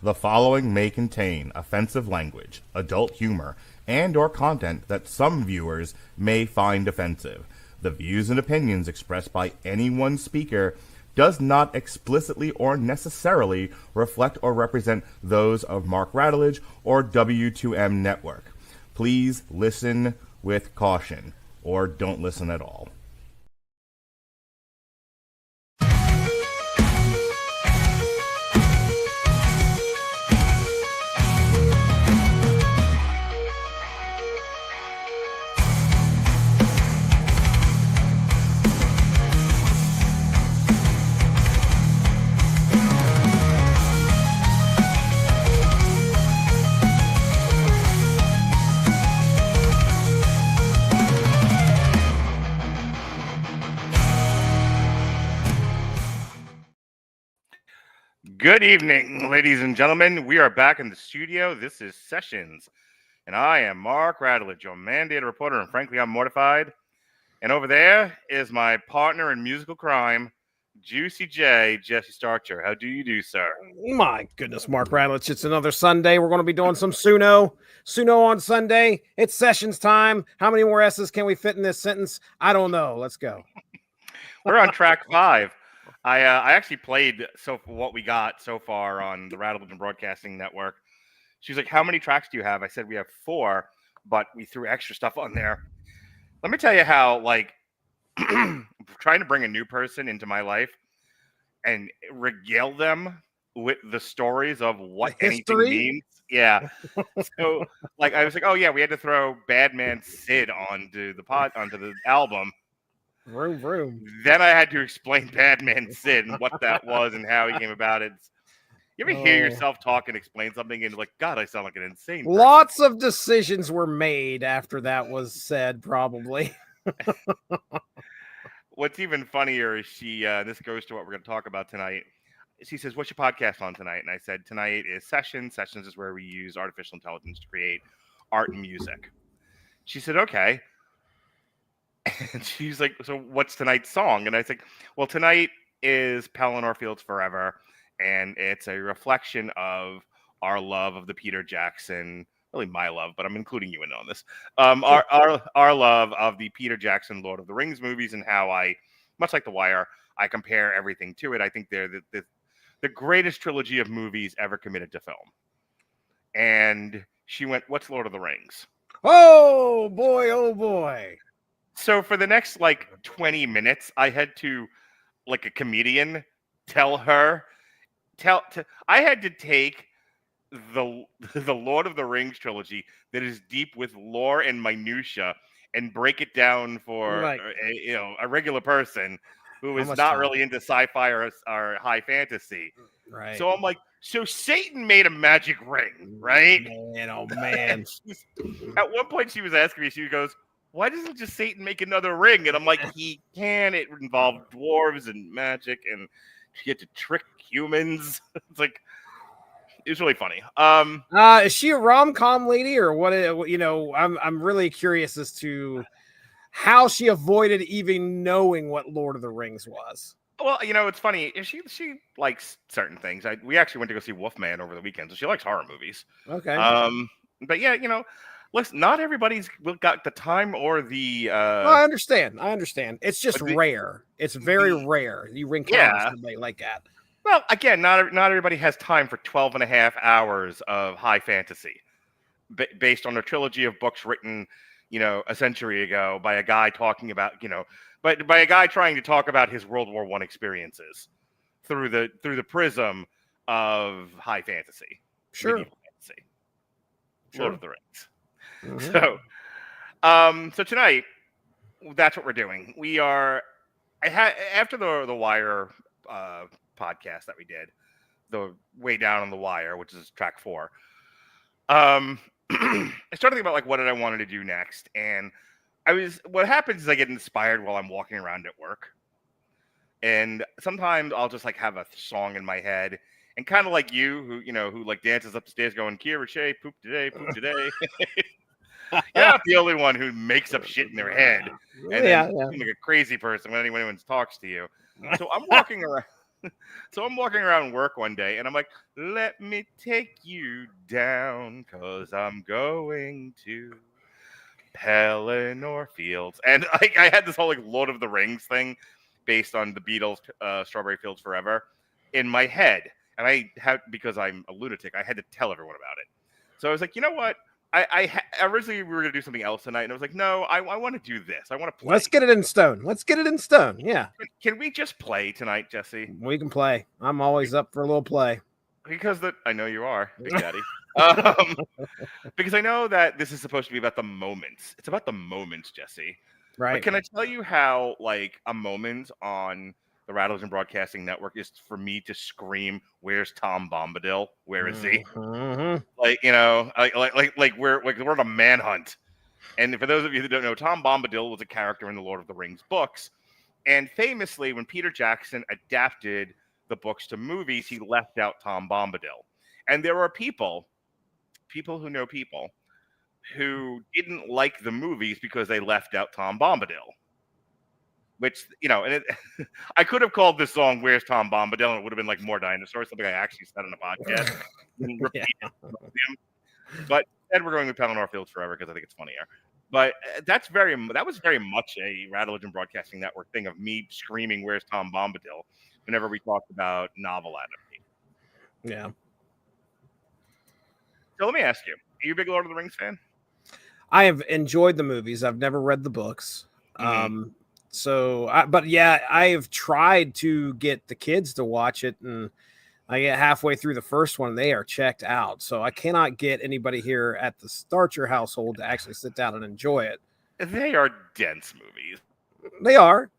The following may contain offensive language, adult humor, and or content that some viewers may find offensive. The views and opinions expressed by any one speaker does not explicitly or necessarily reflect or represent those of Mark Radulich or W2M Network. Please listen with caution, or don't listen at all. Good evening, ladies and gentlemen. We are back in the studio. This is Sessions, and I am Mark Radulich, your mandated reporter, and frankly, I'm mortified. And over there is my partner in musical crime, Juicy J, Jesse Starcher. How do you do, sir? My goodness, Mark Radulich. It's another Sunday. We're going to be doing some Suno. Suno on Sunday. It's Sessions time. How many more S's can we fit in this sentence? I don't know. Let's go. We're on track 5. I actually played what we got so far on the Radulich and Broadcasting Network. She's like, how many tracks do you have? I said, we have 4, but we threw extra stuff on there. Let me tell you how, like, trying to bring a new person into my life and regale them with the stories of what anything means. Yeah. So, like, I was like, oh, yeah, we had to throw Badman Sid onto the album. Vroom. Then I had to explain Badman Sid and what that was and how he came about it. You ever hear yourself talk and explain something and you're like, God, I sound like an insane person. Lots of decisions were made after that was said, probably. What's even funnier is this goes to what we're going to talk about tonight. She says, what's your podcast on tonight? And I said, tonight is Sessions. Sessions is where we use artificial intelligence to create art and music. She said, okay. And she's like, so what's tonight's song? And I said, well, tonight is Pellenor Fields Forever. And it's a reflection of our love of the Peter Jackson, really my love, but I'm including you in on this. Our love of the Peter Jackson Lord of the Rings movies and how I, much like The Wire, I compare everything to it. I think they're the greatest trilogy of movies ever committed to film. And she went, what's Lord of the Rings? Oh, boy. So for the next, 20 minutes, I had to, like a comedian, tell her, I had to take the Lord of the Rings trilogy that is deep with lore and minutia and break it down for a regular person who is not really into sci-fi or high fantasy. Right. So I'm like, so Satan made a magic ring, right? Man, oh man. At one point she was asking me, she goes, why doesn't just Satan make another ring? And I'm like, he can. It involved dwarves and magic, and she had to trick humans. It's like, it was really funny. Is she a rom-com lady or what? I'm really curious as to how she avoided even knowing what Lord of the Rings was. Well, it's funny. She likes certain things. We actually went to go see Wolfman over the weekend, so she likes horror movies. Okay. But yeah, listen, not everybody's got the time or the. I understand. It's just rare. It's very rare. You encounter somebody like that. Well, again, not everybody has time for 12 and a half hours of high fantasy, based on a trilogy of books written, a century ago by a guy talking about, but by a guy trying to talk about his World War I experiences through the prism of high fantasy, medieval fantasy, Lord of the Rings. Mm-hmm. So tonight, that's what we're doing. We are after the Wire podcast that we did, the Way Down on the Wire, which is track 4. I started thinking about what did I wanted to do next, and what happens is I get inspired while I'm walking around at work, and sometimes I'll just have a song in my head, and kind of like you, who dances up the stairs going, Cherishes, poop today. You're not the only one who makes up shit in their head and then seem like a crazy person when anyone talks to you. So I'm walking around. So I'm walking around work one day and I'm like, let me take you down because I'm going to Pellenor Fields. And I had this whole like Lord of the Rings thing based on the Beatles, Strawberry Fields Forever in my head. And I had, because I'm a lunatic, I had to tell everyone about it. So I was like, you know what? Originally we were going to do something else tonight. And I was like, no, I want to do this. I want to play. Let's get it in stone. Let's get it in stone. Yeah. Can we just play tonight, Jesse? We can play. I'm always up for a little play. Because I know you are, Big Daddy. um, because I know that this is supposed to be about the moments. It's about the moments, Jesse. Right. But can I tell you how, like, a moment on the Radulich and Broadcasting Network is for me to scream, "Where's Tom Bombadil? Where is he?" Mm-hmm. Like, you know, we're on a manhunt. And for those of you who don't know, Tom Bombadil was a character in the Lord of the Rings books. And famously, when Peter Jackson adapted the books to movies, he left out Tom Bombadil. And there are people who know people, who didn't like the movies because they left out Tom Bombadil. Which, you know, and I could have called this song "Where's Tom Bombadil," and it would have been like more dinosaurs, something I actually said on the podcast. Yeah. But instead, we're going with Pellenor Fields Forever because I think it's funnier. But that was very much a Radulich and Broadcasting Network thing of me screaming, "Where's Tom Bombadil?" whenever we talked about novel adaptation. Yeah. So let me ask you: are you a big Lord of the Rings fan? I have enjoyed the movies. I've never read the books. Mm-hmm. But yeah, I have tried to get the kids to watch it, and I get halfway through the first one, they are checked out. So I cannot get anybody here at the Starcher household to actually sit down and enjoy it. They are dense movies. They are,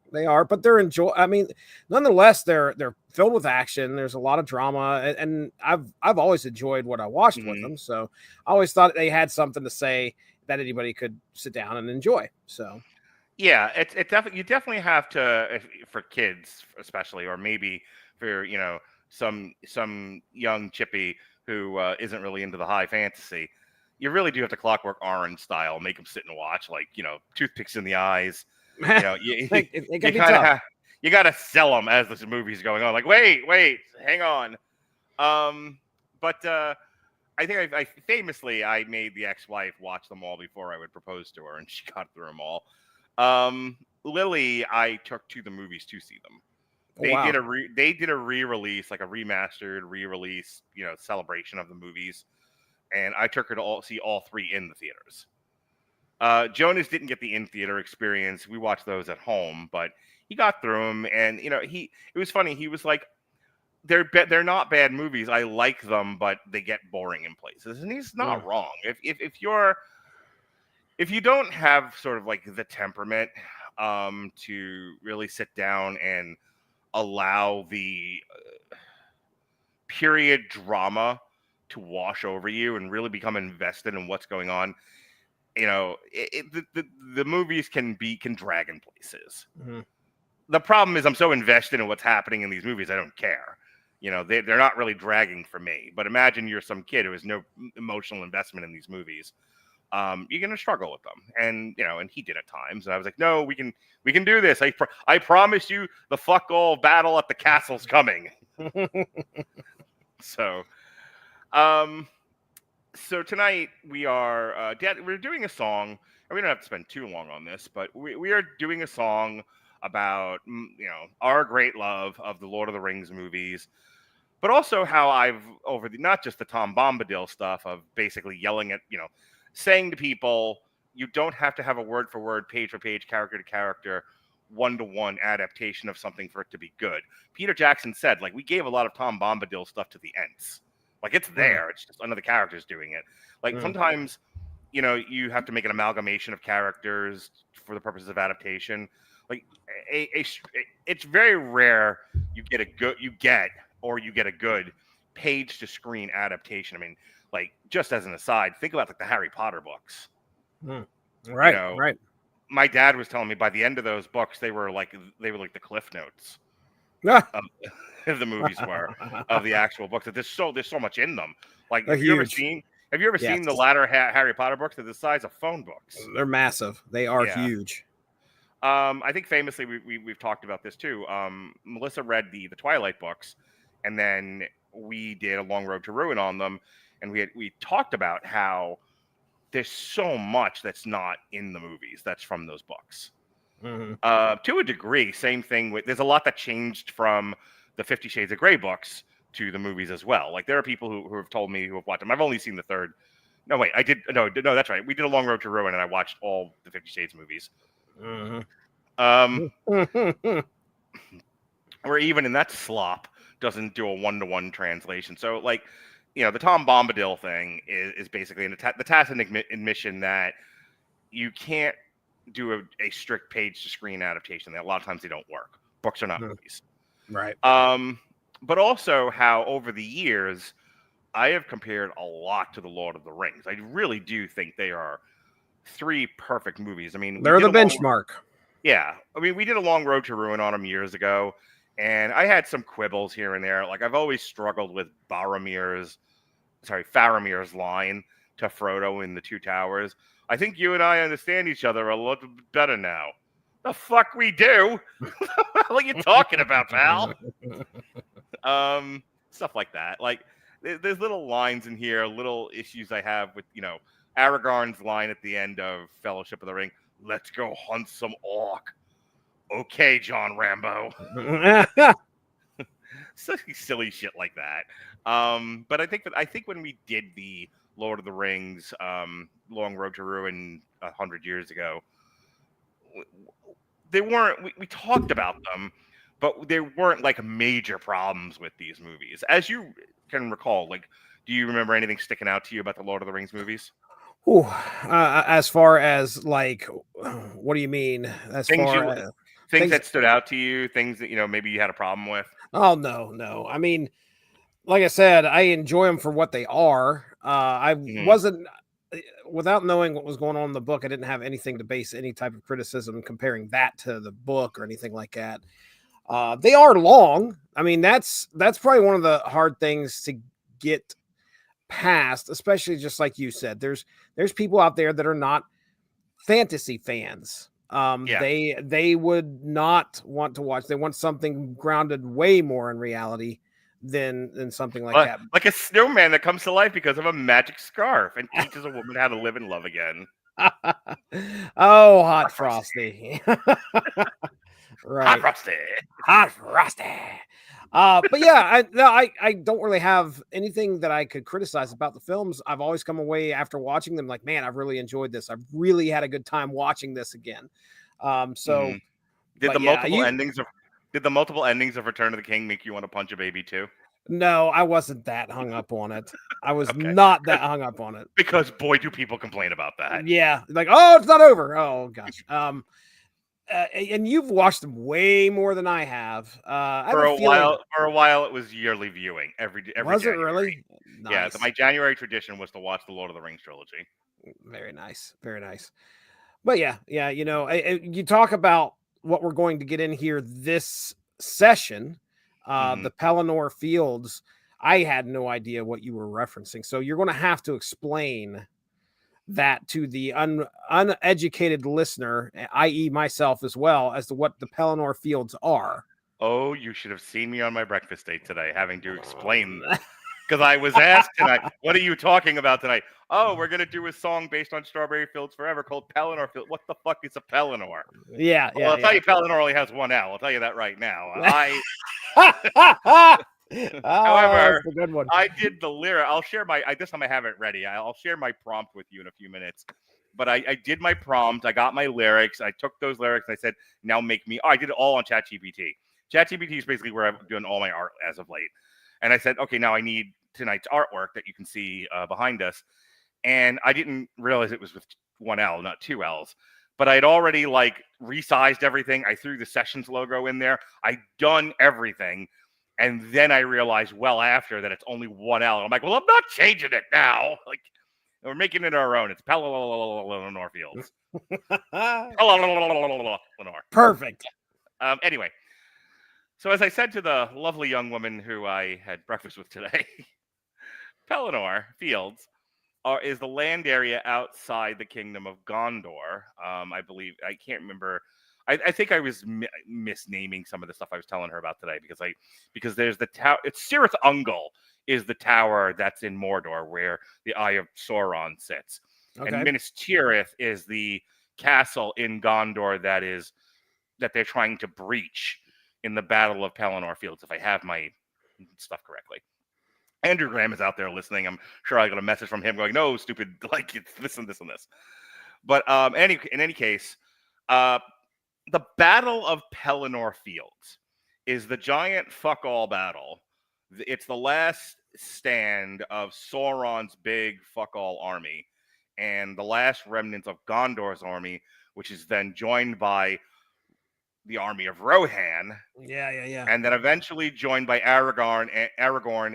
but they're I mean, nonetheless, they're filled with action. There's a lot of drama, and I've always enjoyed what I watched with them. So I always thought they had something to say that anybody could sit down and enjoy. So yeah, it definitely, you definitely have to, for kids especially, or maybe for, you know, some young chippy who isn't really into the high fantasy. You really do have to Clockwork Orange style make them sit and watch, like, you know, toothpicks in the eyes. You know, it can be kind tough. of you got to sell them as this movie's going on. Like, wait, hang on. But I think I famously I made the ex-wife watch them all before I would propose to her, and she got through them all. Lily, I took to the movies to see them. They did a re-release, like a remastered re-release, you know, celebration of the movies, and I took her to see all three in the theaters. Jonas didn't get the in-theater experience. We watched those at home, but he got through them, and you know, it was funny. He was like, they're not bad movies. I like them, but they get boring in places, and he's not wrong. If you don't have sort of like the temperament to really sit down and allow the period drama to wash over you and really become invested in what's going on, you know, the movies can drag in places. Mm-hmm. The problem is I'm so invested in what's happening in these movies, I don't care. You know, they're not really dragging for me. But imagine you're some kid who has no emotional investment in these movies. You're gonna struggle with them, and you know, and he did at times. And I was like, no, we can do this. I promise you, the fuck all battle at the castle's coming. So, so tonight we're doing a song, and we don't have to spend too long on this, but we are doing a song about, you know, our great love of the Lord of the Rings movies, but also how I've not just the Tom Bombadil stuff of basically yelling at, you know, saying to people, you don't have to have a word for word, page for page, character to character, one-to-one adaptation of something for it to be good. Peter Jackson said, like, we gave a lot of Tom Bombadil stuff to the Ents. Like, it's there. It's just another character's doing it. Like, sometimes, you know, you have to make an amalgamation of characters for the purposes of adaptation. Like, it's very rare you get a good page to screen adaptation. I mean, like, just as an aside, think about like the Harry Potter books. Right, you know, right. My dad was telling me by the end of those books, they were like the Cliff Notes of the movies were of the actual books. That there's so much in them. Like, have you ever seen the latter Harry Potter books? They're the size of phone books. They're massive. They are huge. I think famously we've talked about this too. Melissa read the Twilight books, and then we did a Long Road to Ruin on them, and we talked about how there's so much that's not in the movies that's from those books. Mm-hmm. To a degree, same thing with. There's a lot that changed from the 50 Shades of Grey books to the movies as well. Like there are people who have told me who have watched them. I've only seen the third. No, wait, I did. No, that's right. We did a Long Road to Ruin, and I watched all the 50 Shades movies. Mm-hmm. Um, or even in that slop doesn't do a one-to-one translation. So like, the Tom Bombadil thing is basically the tacit admission that you can't do a strict page-to-screen adaptation. A lot of times they don't work. Books are not movies. Right. But also how over the years I have compared a lot to The Lord of the Rings. I really do think they are 3 perfect movies. I mean, they're the benchmark. Yeah. I mean, we did a Long Road to Ruin on them years ago, and I had some quibbles here and there. Like, I've always struggled with Faramir's line to Frodo in The Two Towers. I think you and I understand each other a little bit better now. The fuck we do? What are you talking about, pal? Stuff like that. Like, there's little lines in here, little issues I have with, Aragorn's line at the end of Fellowship of the Ring. Let's go hunt some orc. Okay, John Rambo. Silly shit like that. But I think when we did the Lord of the Rings, Long Road to Ruin 100 years ago, they weren't. We talked about them, but there weren't like major problems with these movies, as you can recall. Like, do you remember anything sticking out to you about the Lord of the Rings movies? Ooh, as far as like, what do you mean? As Things far as things that stood out to you, things that maybe you had a problem with. Oh no. I mean, like I said, I enjoy them for what they are. I wasn't without knowing what was going on in the book. I didn't have anything to base any type of criticism comparing that to the book or anything like that. They are long. I mean, that's probably one of the hard things to get past, especially just like you said. There's people out there that are not fantasy fans. They would not want to watch. They want something grounded way more in reality than something like that. Like a snowman that comes to life because of a magic scarf and teaches a woman how to live and love again. Oh, hot frosty. Right. Hot frosty. But yeah, I don't really have anything that I could criticize about the films. I've always come away after watching them like, man, I've really enjoyed this. I've really had a good time watching this again. Did the multiple endings of Return of the King make you want to punch a baby too? No, I wasn't that hung up on it. I was not that hung up on it. Because boy, do people complain about that. Yeah, like, oh, it's not over. Oh gosh. And you've watched them way more than I have. For a while, it was yearly viewing every was January. It really? Nice. Yeah, my January tradition was to watch the Lord of the Rings trilogy. Very nice, very nice. But yeah, you talk about what we're going to get in here this session, the Pellenor Fields. I had no idea what you were referencing, so you're going to have to explain that to the uneducated listener, i.e. myself as well, as to what the Pellenor Fields are. Oh, you should have seen me on my breakfast date today, having to explain, because I was asked tonight, what are you talking about tonight? Oh, we're going to do a song based on Strawberry Fields Forever called Pellenor Fields. What the fuck is a Pellenor? Yeah. I'll tell you, Pellenor only has one L. I'll tell you that right now. However, that's a good one. I did the lyric. I'll share this time I have it ready. I'll share my prompt with you in a few minutes. But I did my prompt. I got my lyrics. I took those lyrics and I said, now make me. Oh, I did it all on ChatGPT. ChatGPT is basically where I've done all my art as of late. And I said, okay, now I need tonight's artwork that you can see behind us. And I didn't realize it was with one L, not two L's. But I'd already resized everything. I threw the Sessions logo in there. I'd done everything. And then I realized after that it's only one L. And I'm like, well, I'm not changing it now. We're making it our own. It's Pellenor Fields. Pellenor. Perfect. Anyway, so as I said to the lovely young woman who I had breakfast with today, Pellenor Fields is the land area outside the kingdom of Gondor. I believe, I can't remember. I think I was misnaming some of the stuff I was telling her about today because there's the tower. It's Cirith Ungol is the tower that's in Mordor where the Eye of Sauron sits, and Minas Tirith is the castle in Gondor that they're trying to breach in the Battle of Pellenor Fields. If I have my stuff correctly. Andrew Graham is out there listening. I'm sure I got a message from him going, "No, stupid, like it's this and this and this." But in any case, the Battle of Pellenor Fields is the giant fuck all battle. It's the last stand of Sauron's big fuck all army, and the last remnants of Gondor's army, which is then joined by the army of Rohan. Yeah. And then eventually joined by Aragorn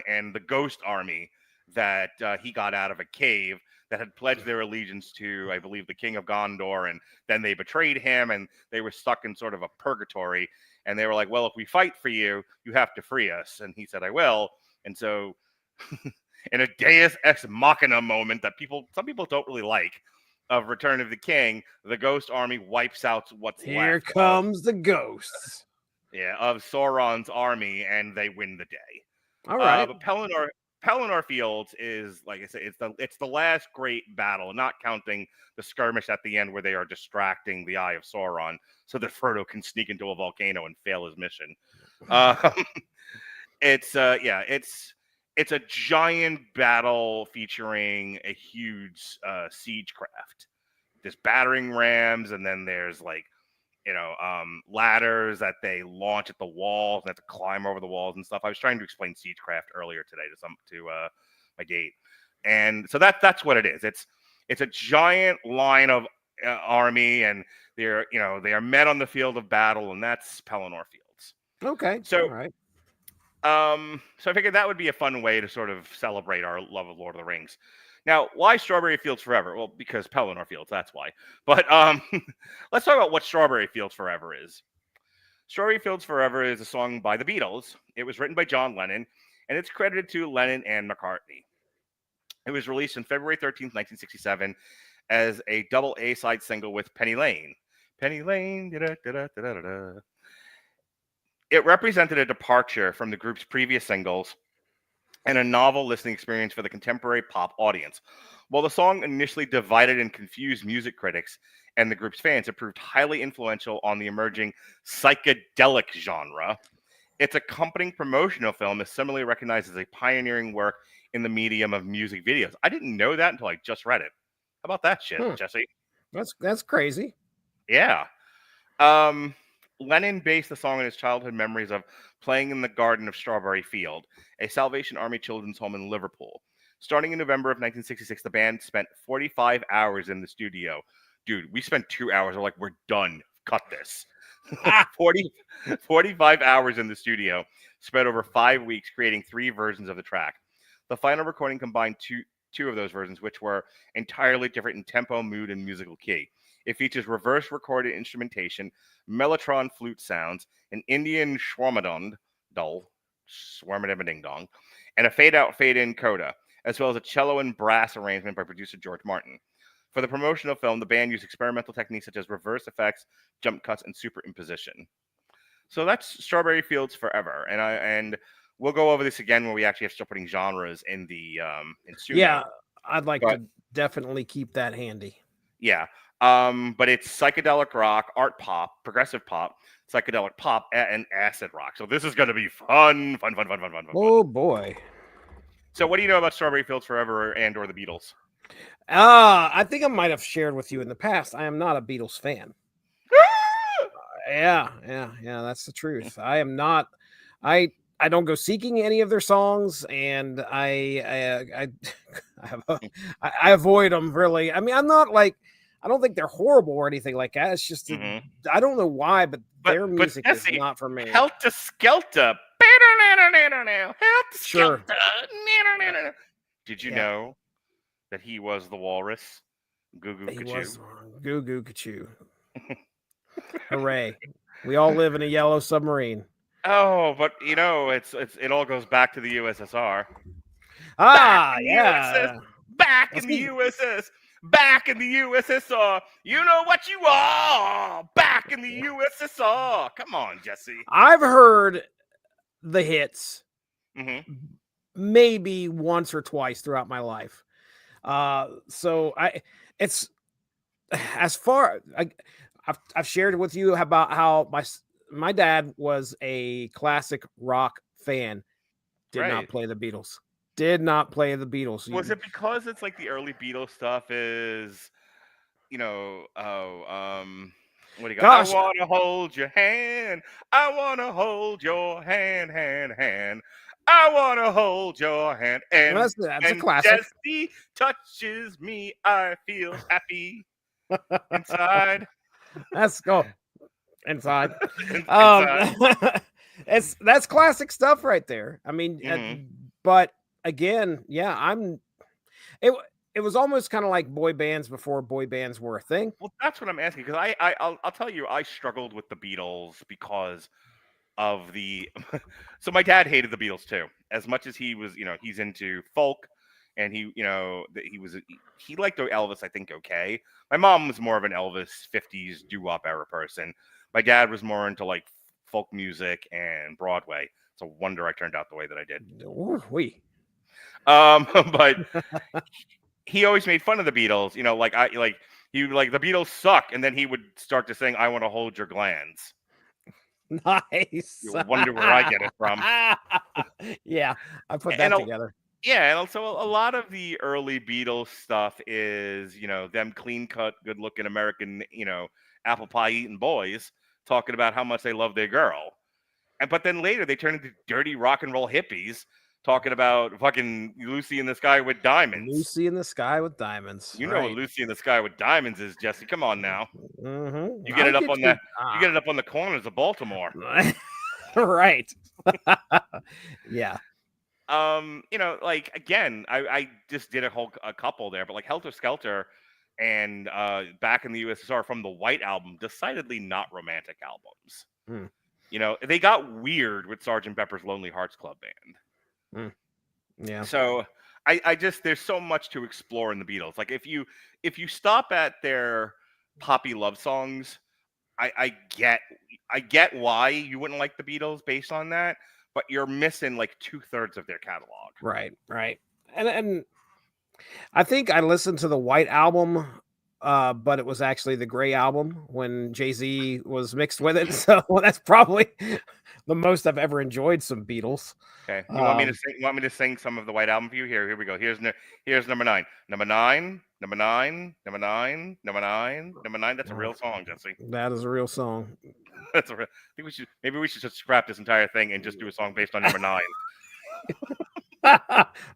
and the Ghost Army that he got out of a cave that had pledged their allegiance to, I believe, the King of Gondor, and then they betrayed him, and they were stuck in sort of a purgatory, and they were like, well, if we fight for you, you have to free us, and he said, I will, and so in a Deus Ex Machina moment that some people don't really like, of Return of the King, the Ghost Army wipes out what's left. Here comes the ghosts. Yeah, of Sauron's army, and they win the day. All right. But Pellenor Fields is, like I said, it's the last great battle, not counting the skirmish at the end where they are distracting the Eye of Sauron so that Frodo can sneak into a volcano and fail his mission. It's a giant battle featuring a huge siege craft. There's battering rams, and then there's ladders that they launch at the walls and have to climb over the walls and stuff. I was trying to explain siegecraft earlier today to my date, and so that's what it is. It's a giant line of army, and they are met on the field of battle, and that's Pelennor Fields. Okay, so all right. So I figured that would be a fun way to sort of celebrate our love of Lord of the Rings. Now, why Strawberry Fields Forever? Well, because Pelennor Fields, that's why. But let's talk about what Strawberry Fields Forever is. Strawberry Fields Forever is a song by the Beatles. It was written by John Lennon, and it's credited to Lennon and McCartney. It was released on February 13th, 1967, as a double A-side single with Penny Lane. Penny Lane, da-da-da-da-da-da. It represented a departure from the group's previous singles and a novel listening experience for the contemporary pop audience. While the song initially divided and confused music critics and the group's fans, it proved highly influential on the emerging psychedelic genre. Its accompanying promotional film is similarly recognized as a pioneering work in the medium of music videos. I didn't know that until I just read it. How about that shit, Jesse? That's crazy. Yeah. Lennon based the song on his childhood memories of playing in the garden of Strawberry Field, a Salvation Army children's home in Liverpool. Starting in November of 1966, the band spent 45 hours in the studio. Dude, we spent 2 hours. We're like, we're done. Cut this. 45 hours in the studio, spread over 5 weeks, creating 3 versions of the track. The final recording combined two of those versions, which were entirely different in tempo, mood, and musical key. It features reverse recorded instrumentation, mellotron flute sounds, an Indian shwarmadong, ding-dong, and a fade-out, fade-in coda, as well as a cello and brass arrangement by producer George Martin. For the promotional film, the band used experimental techniques such as reverse effects, jump cuts, and superimposition. So that's Strawberry Fields Forever, and we'll go over this again when we actually have to start putting genres in the in Suno. Yeah, I'd like to definitely keep that handy. Yeah. But it's psychedelic rock, art pop, progressive pop, psychedelic pop, and acid rock. So this is going to be fun. Oh, boy. So what do you know about Strawberry Fields Forever or the Beatles? I think I might have shared with you in the past. I am not a Beatles fan. Yeah, that's the truth. I am not. I don't go seeking any of their songs, and I avoid them, really. I mean, I'm not like, I don't think they're horrible or anything like that. It's just, I don't know why, but their music is not for me. Helter Skelter. Sure. Did you know that he was the walrus? Goo Goo Gachoo. Goo Goo Gachoo. Hooray. We all live in a yellow submarine. Oh, but it all goes back to the USSR. Yeah. Back in the USS. back in the USSR. You know what you are, back in the USSR. Come on, Jesse. I've heard the hits Mm-hmm. maybe once or twice throughout my life. So it's as far I've shared with you about how my dad was a classic rock fan. Did not Right. play the Beatles. Did not play the Beatles. Was it because it's like the early Beatles stuff is, what do you got? I Gosh, want to hold your hand. I want to hold your hand, hand, hand. I want to hold your hand. And that's a when classic. Jesse touches me, I feel happy inside. Let's go inside. Inside. That's classic stuff right there. I mean, Hmm. but again, yeah, it. It was almost kind of like boy bands before boy bands were a thing. Well, that's what I'm asking because I'll tell you I struggled with the Beatles because of the so my dad hated the Beatles too. As much as he was, he's into folk and he liked Elvis, I think, okay. My mom was more of an Elvis 50s doo-wop era person. My dad was more into like folk music and Broadway. It's a wonder I turned out the way that I did. Ooh, wee. But he always made fun of the Beatles, he would like the Beatles suck, and then he would start to sing "I Want to Hold Your Glands." Nice. You wonder where I get it from. Yeah, I put And that together. yeah, and also a lot of the early Beatles stuff is, them clean cut, good looking American, apple pie eating boys talking about how much they love their girl. But then later they turn into dirty rock and roll hippies talking about fucking Lucy in the Sky with Diamonds. Lucy in the Sky with Diamonds. You know what Lucy in the Sky with Diamonds is, Jesse. Come on now. Mm-hmm. You get it up on that. You get it up on the corners of Baltimore. Right. Yeah. Like again, I just did a couple there, but like Helter Skelter and Back in the USSR from the White Album, decidedly not romantic albums. Mm. They got weird with Sgt. Pepper's Lonely Hearts Club Band. Yeah. So I just there's so much to explore in the Beatles. Like if you stop at their poppy love songs, I get why you wouldn't like the Beatles based on that, but you're missing like 2/3 of their catalog. Right. And I think I listened to the White Album, but it was actually the Gray Album when Jay-Z was mixed with it. So that's probably the most I've ever enjoyed some Beatles. Okay. You want me to sing? You want me to sing some of the White Album for you? Here we go. Here's number 9. Number 9. Number 9. Number 9. Number 9. Number 9. That's a real song, Jesse. That is a real song. That's a real. I think we should just scrap this entire thing and just do a song based on number 9.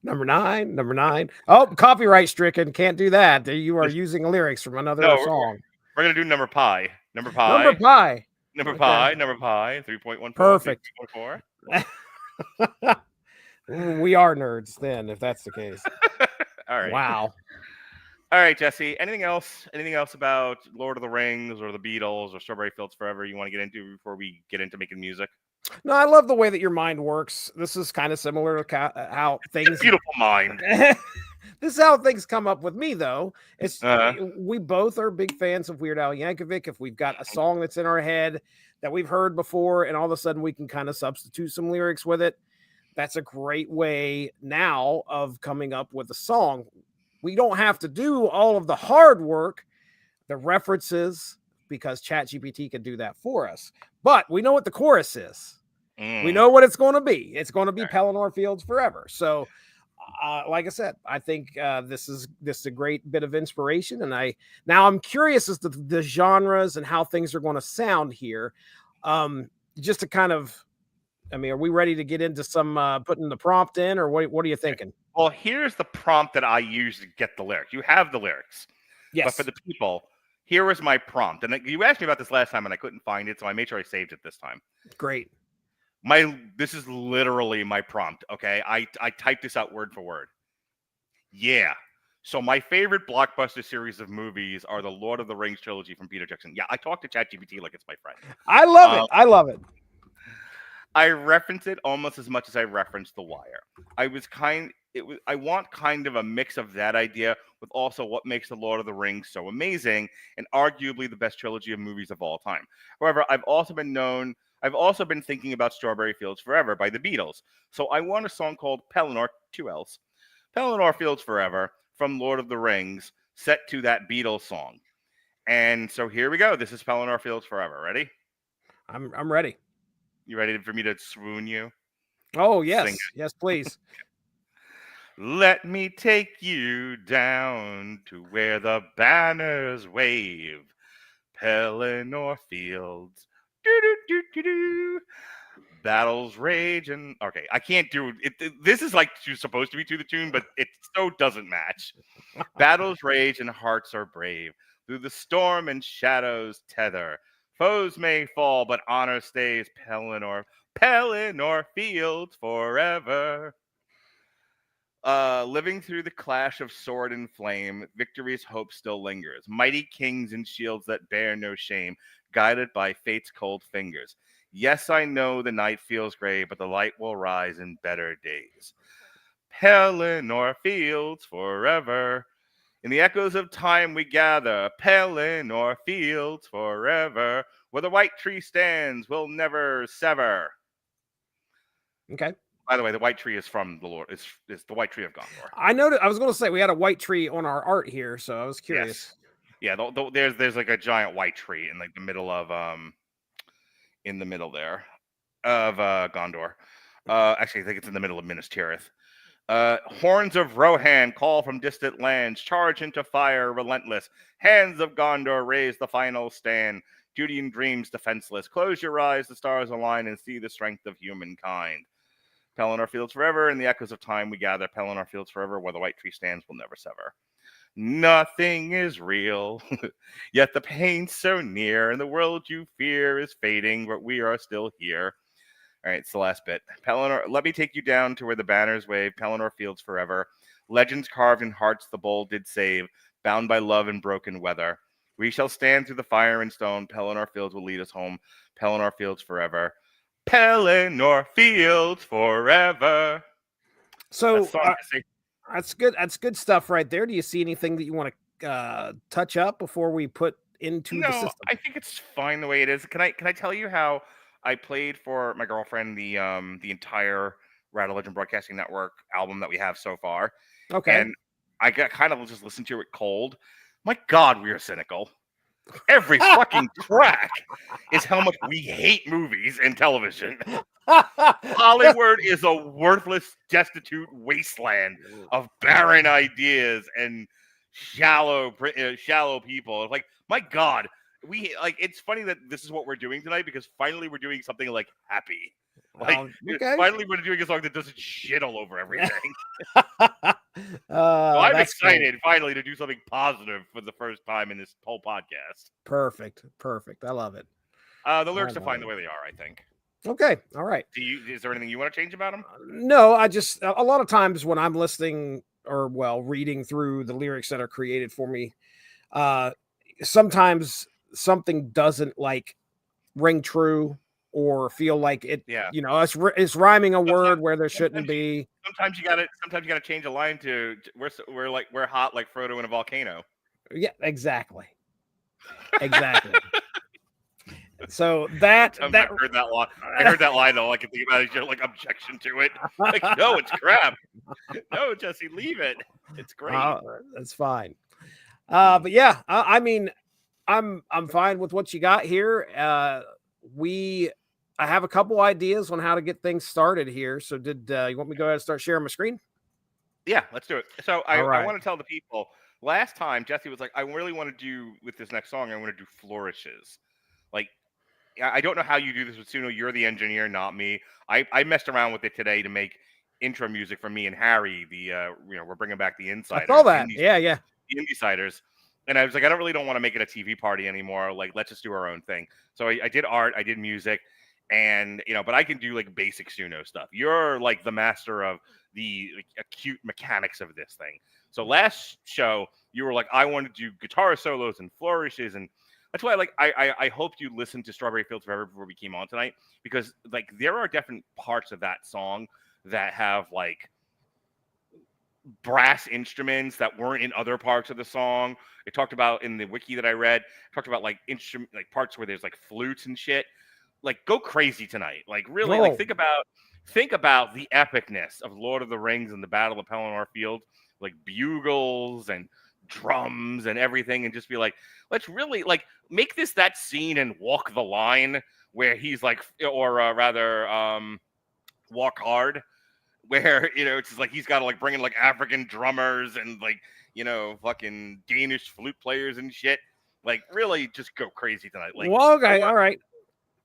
Number 9. Oh, copyright stricken. Can't do that. You are using lyrics from another song. We're gonna do number pi. Number pi. Number pi. Number pi. Number pi. 3.14. Perfect. 3.14. We are nerds then, if that's the case. All right. Wow. All right, Jesse. Anything else? Anything else about Lord of the Rings or the Beatles or Strawberry Fields Forever you want to get into before we get into making music? No, I love the way that your mind works. This is kind of similar to how things. Beautiful mind. This is how things come up with me, though. It's we both are big fans of Weird Al Yankovic. If we've got a song that's in our head that we've heard before, and all of a sudden we can kind of substitute some lyrics with it, that's a great way now of coming up with a song. We don't have to do all of the hard work, the references, because ChatGPT can do that for us. But we know what the chorus is. We know what it's going to be. It's going to be Pellenor Fields Forever. So, like I said, I think this is a great bit of inspiration. And I'm curious as to the genres and how things are going to sound here. Just to kind of, I mean, are we ready to get into some putting the prompt in, or what are you thinking? Well, here's the prompt that I use to get the lyrics. You have the lyrics. Yes. But for the people, here was my prompt. And you asked me about this last time and I couldn't find it, so I made sure I saved it this time. Great. This is literally my prompt, okay? I typed this out word for word. Yeah. So my favorite blockbuster series of movies are the Lord of the Rings trilogy from Peter Jackson. Yeah, I talk to ChatGPT like it's my friend. I love it. I love it. I reference it almost as much as I reference The Wire. I want kind of a mix of that idea with also what makes the Lord of the Rings so amazing and arguably the best trilogy of movies of all time. However, I've also been thinking about Strawberry Fields Forever by the Beatles. So I want a song called Pellenor, two L's, Pellenor Fields Forever from Lord of the Rings, set to that Beatles song. And so here we go. This is Pellenor Fields Forever. Ready? I'm ready. You ready for me to swoon you? Oh Sing yes, yes, please. Let me take you down to where the banners wave. Pellenor Fields. Do. Battles rage and okay, I can't do it. This is like supposed to be to the tune, but it so doesn't match. Battles rage and hearts are brave. Through the storm and shadows tether. Foes may fall, but honor stays. Pellenor Fields forever. Living through the clash of sword and flame, victory's hope still lingers. Mighty kings and shields that bear no shame, guided by fate's cold fingers. Yes, I know the night feels gray, but the light will rise in better days. Pellenor Fields forever. In the echoes of time we gather, Pellenor Fields forever. Where the white tree stands, we'll never sever. Okay. By the way, the white tree is from the Lord. Is the white tree of Gondor. I know. I was going to say we had a white tree on our art here, so I was curious. Yes. Yeah, there's like a giant white tree in like the middle of in the middle there of Gondor. Actually, I think it's in the middle of Minas Tirith. Horns of Rohan call from distant lands, charge into fire, relentless. Hands of Gondor raise the final stand. Duty and dreams defenseless. Close your eyes, the stars align, and see the strength of humankind. Pellenor Fields forever, in the echoes of time we gather. Pellenor Fields forever, where the white tree stands will never sever. Nothing is real, yet the pain's so near, and the world you fear is fading, but we are still here. All right, it's the last bit. Pellenor, let me take you down to where the banners wave. Pellenor Fields forever. Legends carved in hearts the bold did save, bound by love and broken weather. We shall stand through the fire and stone. Pellenor Fields will lead us home. Pellenor Fields forever. Pellenor Fields forever. So that's good. That's good stuff right there. Do you see anything that you want to touch up before we put into the system? I think it's fine the way it is. Can I tell you how I played for my girlfriend the entire Radulich and Broadcasting Network album that we have so far? Okay. And I got kind of just listened to it cold. My God, we are cynical. Every fucking track is how much we hate movies and television. Hollywood is a worthless, destitute wasteland of barren ideas and shallow people. Like, my God, it's funny that this is what we're doing tonight because finally we're doing something like happy. Finally we're doing a song that doesn't shit all over everything. I'm excited finally to do something positive for the first time in this whole podcast. Perfect. I love it. The lyrics are fine the way they are, I think. Okay. All right. Is there anything you want to change about them? No, I just a lot of times when I'm listening or reading through the lyrics that are created for me, sometimes something doesn't ring true or feel like it. Yeah. It's rhyming a word where there shouldn't be. Sometimes you gotta change a line to we're hot like Frodo in a volcano. Yeah, exactly. So I heard that line. I heard that line though. I can think about it. Like objection to it. Like no, it's crap. No, Jesse, leave it. It's great. That's fine. But yeah, I mean, I'm fine with what you got here. I have a couple ideas on how to get things started here. So you want me to go ahead and start sharing my screen? Yeah, let's do it. So I want to tell the people. Last time Jesse was like, I really want to do with this next song. I want to do flourishes. Like, I don't know how you do this with Suno. You're the engineer, not me. I messed around with it today to make intro music for me and Harry. We're bringing back the Insiders. I saw that. Yeah. The Insiders. And I was like, I don't want to make it a TV party anymore. Like, let's just do our own thing. So I did art. I did music. And, but I can do like basic Suno stuff. You're like the master of the acute mechanics of this thing. So last show, you were like, I want to do guitar solos and flourishes. And that's why I hoped you listened to Strawberry Fields Forever before we came on tonight. Because there are different parts of that song that have brass instruments that weren't in other parts of the song. It talked about in the wiki that I read, talked about like instrument, like parts where there's like flutes and shit. Like go crazy tonight. Like really, like Oh, think about the epicness of Lord of the Rings and the Battle of Pelennor Fields, like bugles and drums and everything, and just be like, let's really like make this that scene and Walk the Line where he's like, or rather, Walk Hard, where it's just like he's got to like bring in like African drummers and like fucking Danish flute players and shit. Like really, just go crazy tonight. Like well, okay, all right.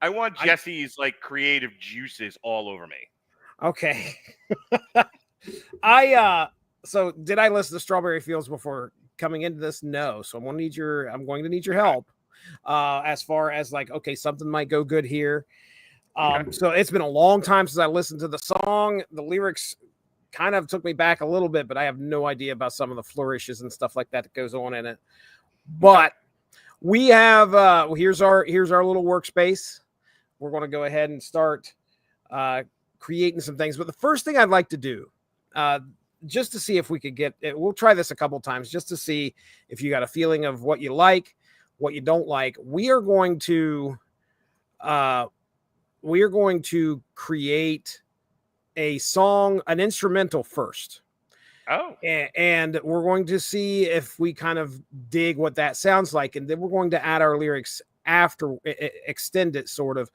I want Jesse's like creative juices all over me. Okay. So did I listen to Strawberry Fields before coming into this? No. So I'm going to need your help. As far as like, okay, something might go good here. Okay. So it's been a long time since I listened to the song. The lyrics kind of took me back a little bit, but I have no idea about some of the flourishes and stuff like that goes on in it. But we have here's our little workspace. We're going to go ahead and start creating some things. But the first thing I'd like to do, just to see if we could get it, we'll try this a couple times just to see if you got a feeling of what you like, what you don't like. We are going to create a song, an instrumental first. Oh. And we're going to see if we kind of dig what that sounds like. And then we're going to add our lyrics after, extend it sort of,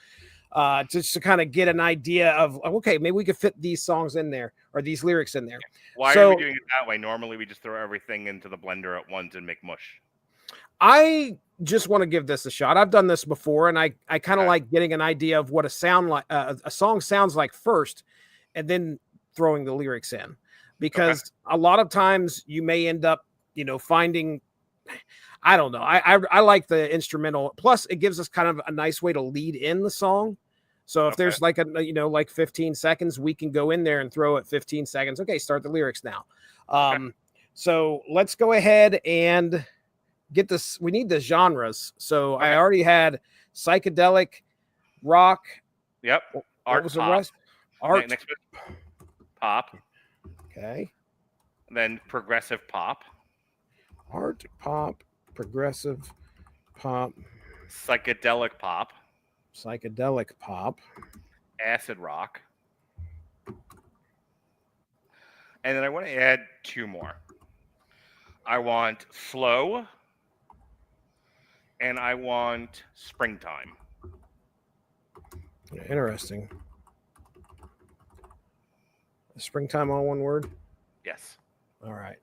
just to kind of get an idea of, okay, maybe we could fit these songs in there or these lyrics in there. Why are we doing it that way? Normally we just throw everything into the blender at once and make mush. I just want to give this a shot. I've done this before, and I kind of like getting an idea of what a song sounds like first, and then throwing the lyrics in, because a lot of times you may end up, finding, I don't know. I like the instrumental. Plus, it gives us kind of a nice way to lead in the song. So if there's like like 15 seconds, we can go in there and throw it 15 seconds. Okay, start the lyrics now. So let's go ahead and get this. We need the genres. So I already had psychedelic, rock. Yep. Art, was the rest? Art. Next pop. Okay. And then progressive pop. Art, pop, progressive pop. Psychedelic pop. Psychedelic pop. Acid rock. And then I want to add two more. I want slow. And I want springtime. Interesting. Springtime, all one word? Yes. All right.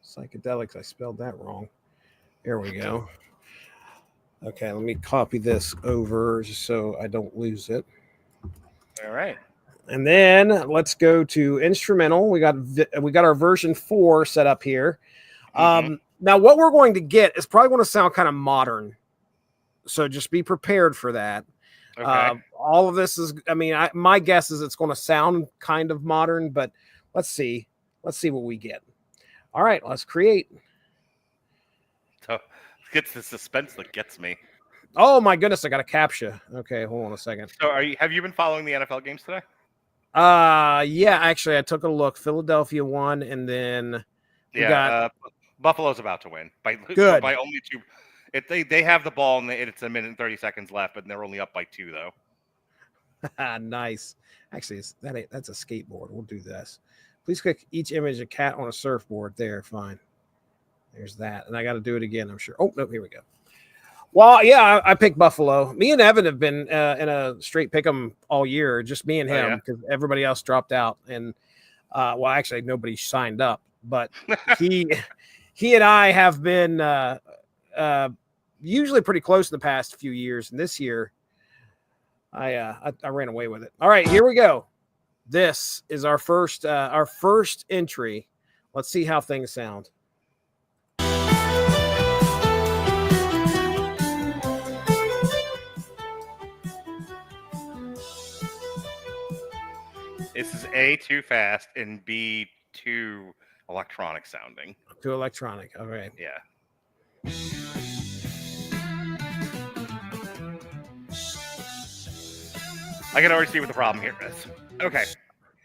Psychedelics, I spelled that wrong. There we go. Okay, let me copy this over just so I don't lose it. All right. And then let's go to instrumental. We got our version 4 set up here. Now, what we're going to get is probably going to sound kind of modern. So just be prepared for that. Okay. All of this is, my guess is it's going to sound kind of modern, but let's see. Let's see what we get. All right, let's create. So it's the suspense that gets me. Oh my goodness, I got a CAPTCHA. Okay, hold on a second. So have you been following the NFL games today? Yeah, actually I took a look. Philadelphia won, and then Buffalo's about to win by only 2. They have the ball and it's a minute and 30 seconds left, but they're only up by 2 though. Nice. Actually, that's a skateboard. We'll do this. Please click each image a cat on a surfboard. There, fine. There's that. And I got to do it again, I'm sure. Oh, no, here we go. Well, yeah, I picked Buffalo. Me and Evan have been in a straight pick 'em all year, just me and him, because everybody else dropped out. And, well, actually, nobody signed up. But he and I have been usually pretty close in the past few years. And this year, I ran away with it. All right, here we go. This is our first entry. Let's see how things sound. This is A, too fast, and B, too electronic sounding. Too electronic. All right. Yeah. I can already see what the problem here is. Okay.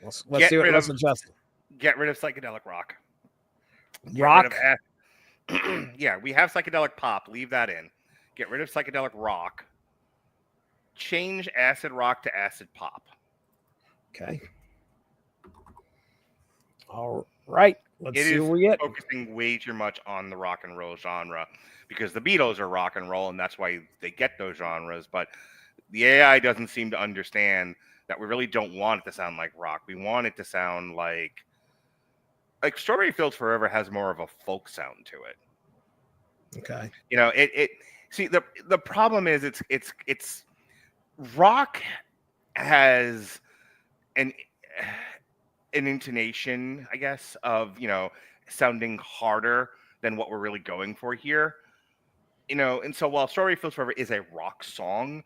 Let's see what. Let's adjust. Get rid of psychedelic rock. Rock. Yeah, we have psychedelic pop. Leave that in. Get rid of psychedelic rock. Change acid rock to acid pop. Okay. All right. Let's It see is what we get. focusing way too much on the rock and roll genre because the Beatles are rock and roll, and that's why they get those genres. But the AI doesn't seem to understand that we really don't want it to sound like rock. We want it to sound like Strawberry Fields Forever has more of a folk sound to it. Okay. You know, it see the problem is it's rock has an intonation, I guess, of sounding harder than what we're really going for here. And so while Strawberry Fields Forever is a rock song,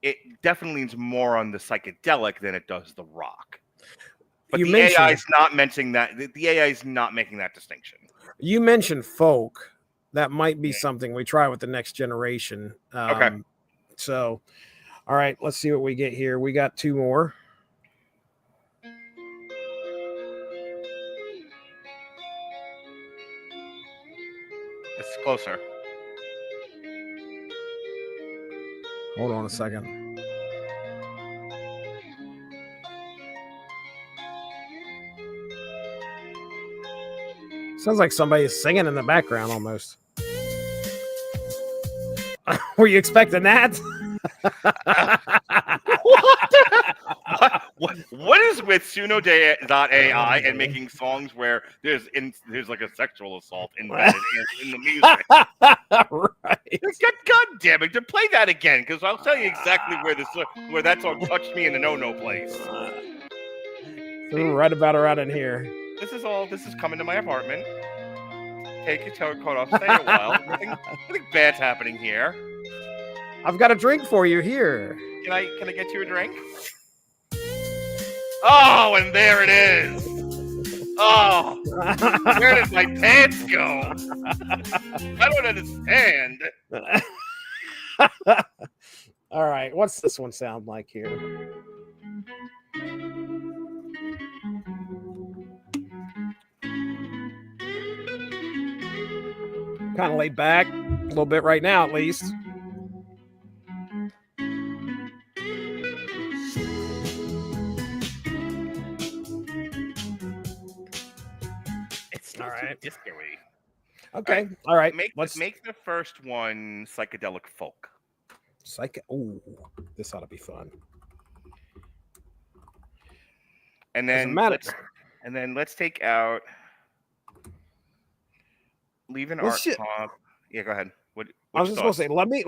it definitely leans more on the psychedelic than it does the rock. But the AI is not mentioning that. The AI is not making that distinction. You mentioned folk. That might be something we try with the next generation. Okay. So, all right, let's see what we get here. We got 2 more. It's closer. Hold on a second. Sounds like somebody is singing in the background almost. Were you expecting that? What is with Suno.ai and making songs where there's like a sexual assault embedded in the music? Right. God damn it! To play that again, because I'll tell you exactly where that song touched me in the no place. Right about around in here. This is coming to my apartment. Take your coat off, stay a while. Nothing bad's happening here. I've got a drink for you here. Can I get you a drink? Oh, and there it is. Oh, where did my pants go? I don't understand. All right, what's this one sound like here? Kind of laid back a little bit right now, at least. It's all right. Disco-y. Okay. All right. Let's make the first one psychedelic folk. Ooh, this ought to be fun. And then let's take out. Leave an art pop. Yeah, go ahead. I was just going to say, let me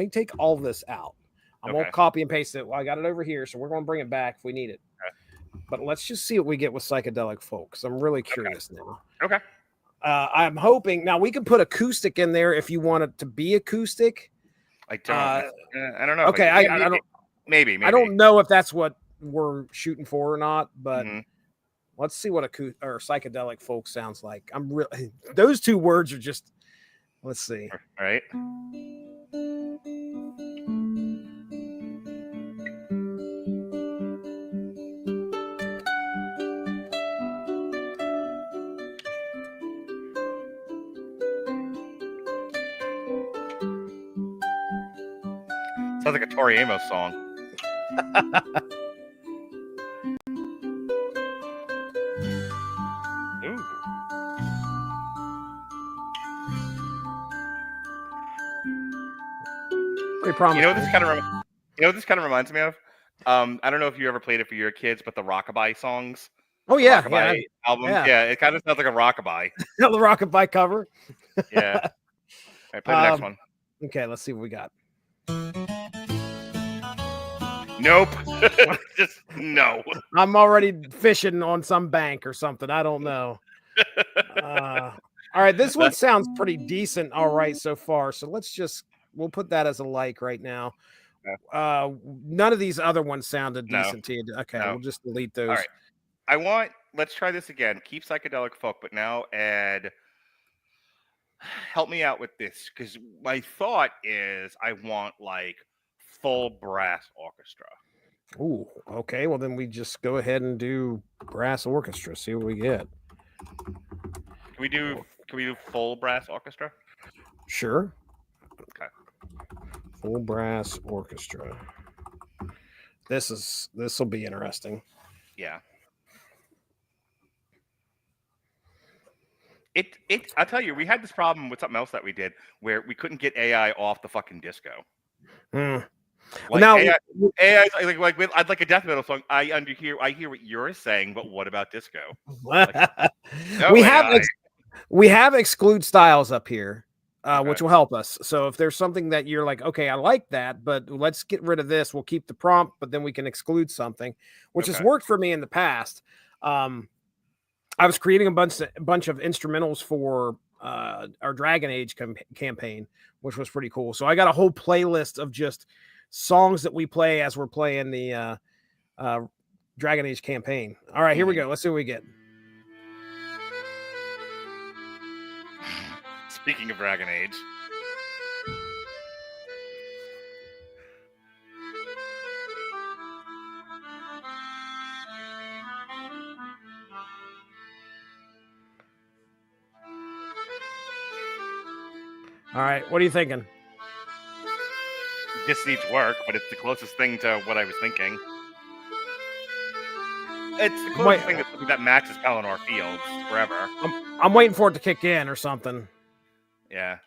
take all this out. I'm going to copy and paste it. Well, I got it over here, so we're going to bring it back if we need it. Okay. But let's just see what we get with psychedelic folk. I'm really curious now. Okay. I'm hoping now we can put acoustic in there if you want it to be acoustic. I don't. I don't know. Okay, I don't. Maybe. I don't know if that's what we're shooting for or not, but. Mm-hmm. Let's see what psychedelic folk sounds like. Those 2 words are just. Let's see. All right. Sounds like a Tori Amos song. You know what this kind of reminds me of? I don't know if you ever played it for your kids, but the rockabye songs. Oh yeah, rockabye albums. Yeah, it kind of sounds like a rockabye. The rockabye cover. Yeah. All right, play the next one. Okay, let's see what we got. Nope. Just no. I'm already fishing on some bank or something. I don't know. All right, this one sounds pretty decent. All right, so far. So we'll put that as a like right now. None of these other ones sounded decent to you. Okay, we'll just delete those. All right. Let's try this again. Keep psychedelic folk, but now add. Help me out with this, because my thought is I want like full brass orchestra. Ooh, okay. Well, then we just go ahead and do brass orchestra. See what we get. Can we do full brass orchestra? Sure. Okay. Full brass orchestra. This will be interesting. Yeah. I'll tell you, we had this problem with something else that we did where we couldn't get AI off the fucking disco. Like now, AI I'd like a death metal song. I hear what you're saying, but what about disco? Like, no we have exclude styles up here, which will help us. So if there's something that you're like, okay, I like that, but let's get rid of this. We'll keep the prompt, but then we can exclude something, which has worked for me in the past. I was creating a bunch of instrumentals for our Dragon Age campaign, which was pretty cool. So I got a whole playlist of just songs that we play as we're playing the Dragon Age campaign. All right, here we go. Let's see what we get. Speaking of Dragon Age. All right, what are you thinking? This needs work, but it's the closest thing to what I was thinking. It's the closest thing that matches Pellenor Fields Forever. I'm waiting for it to kick in or something. Yeah.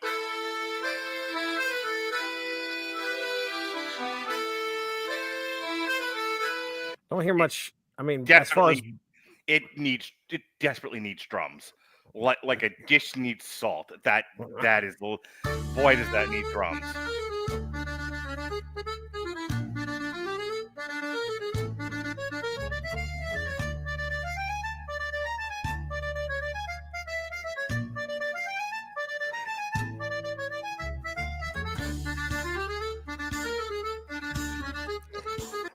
Don't hear much. I mean, definitely, as far as it desperately needs drums. Like a dish needs salt. That is boy, does that need drums.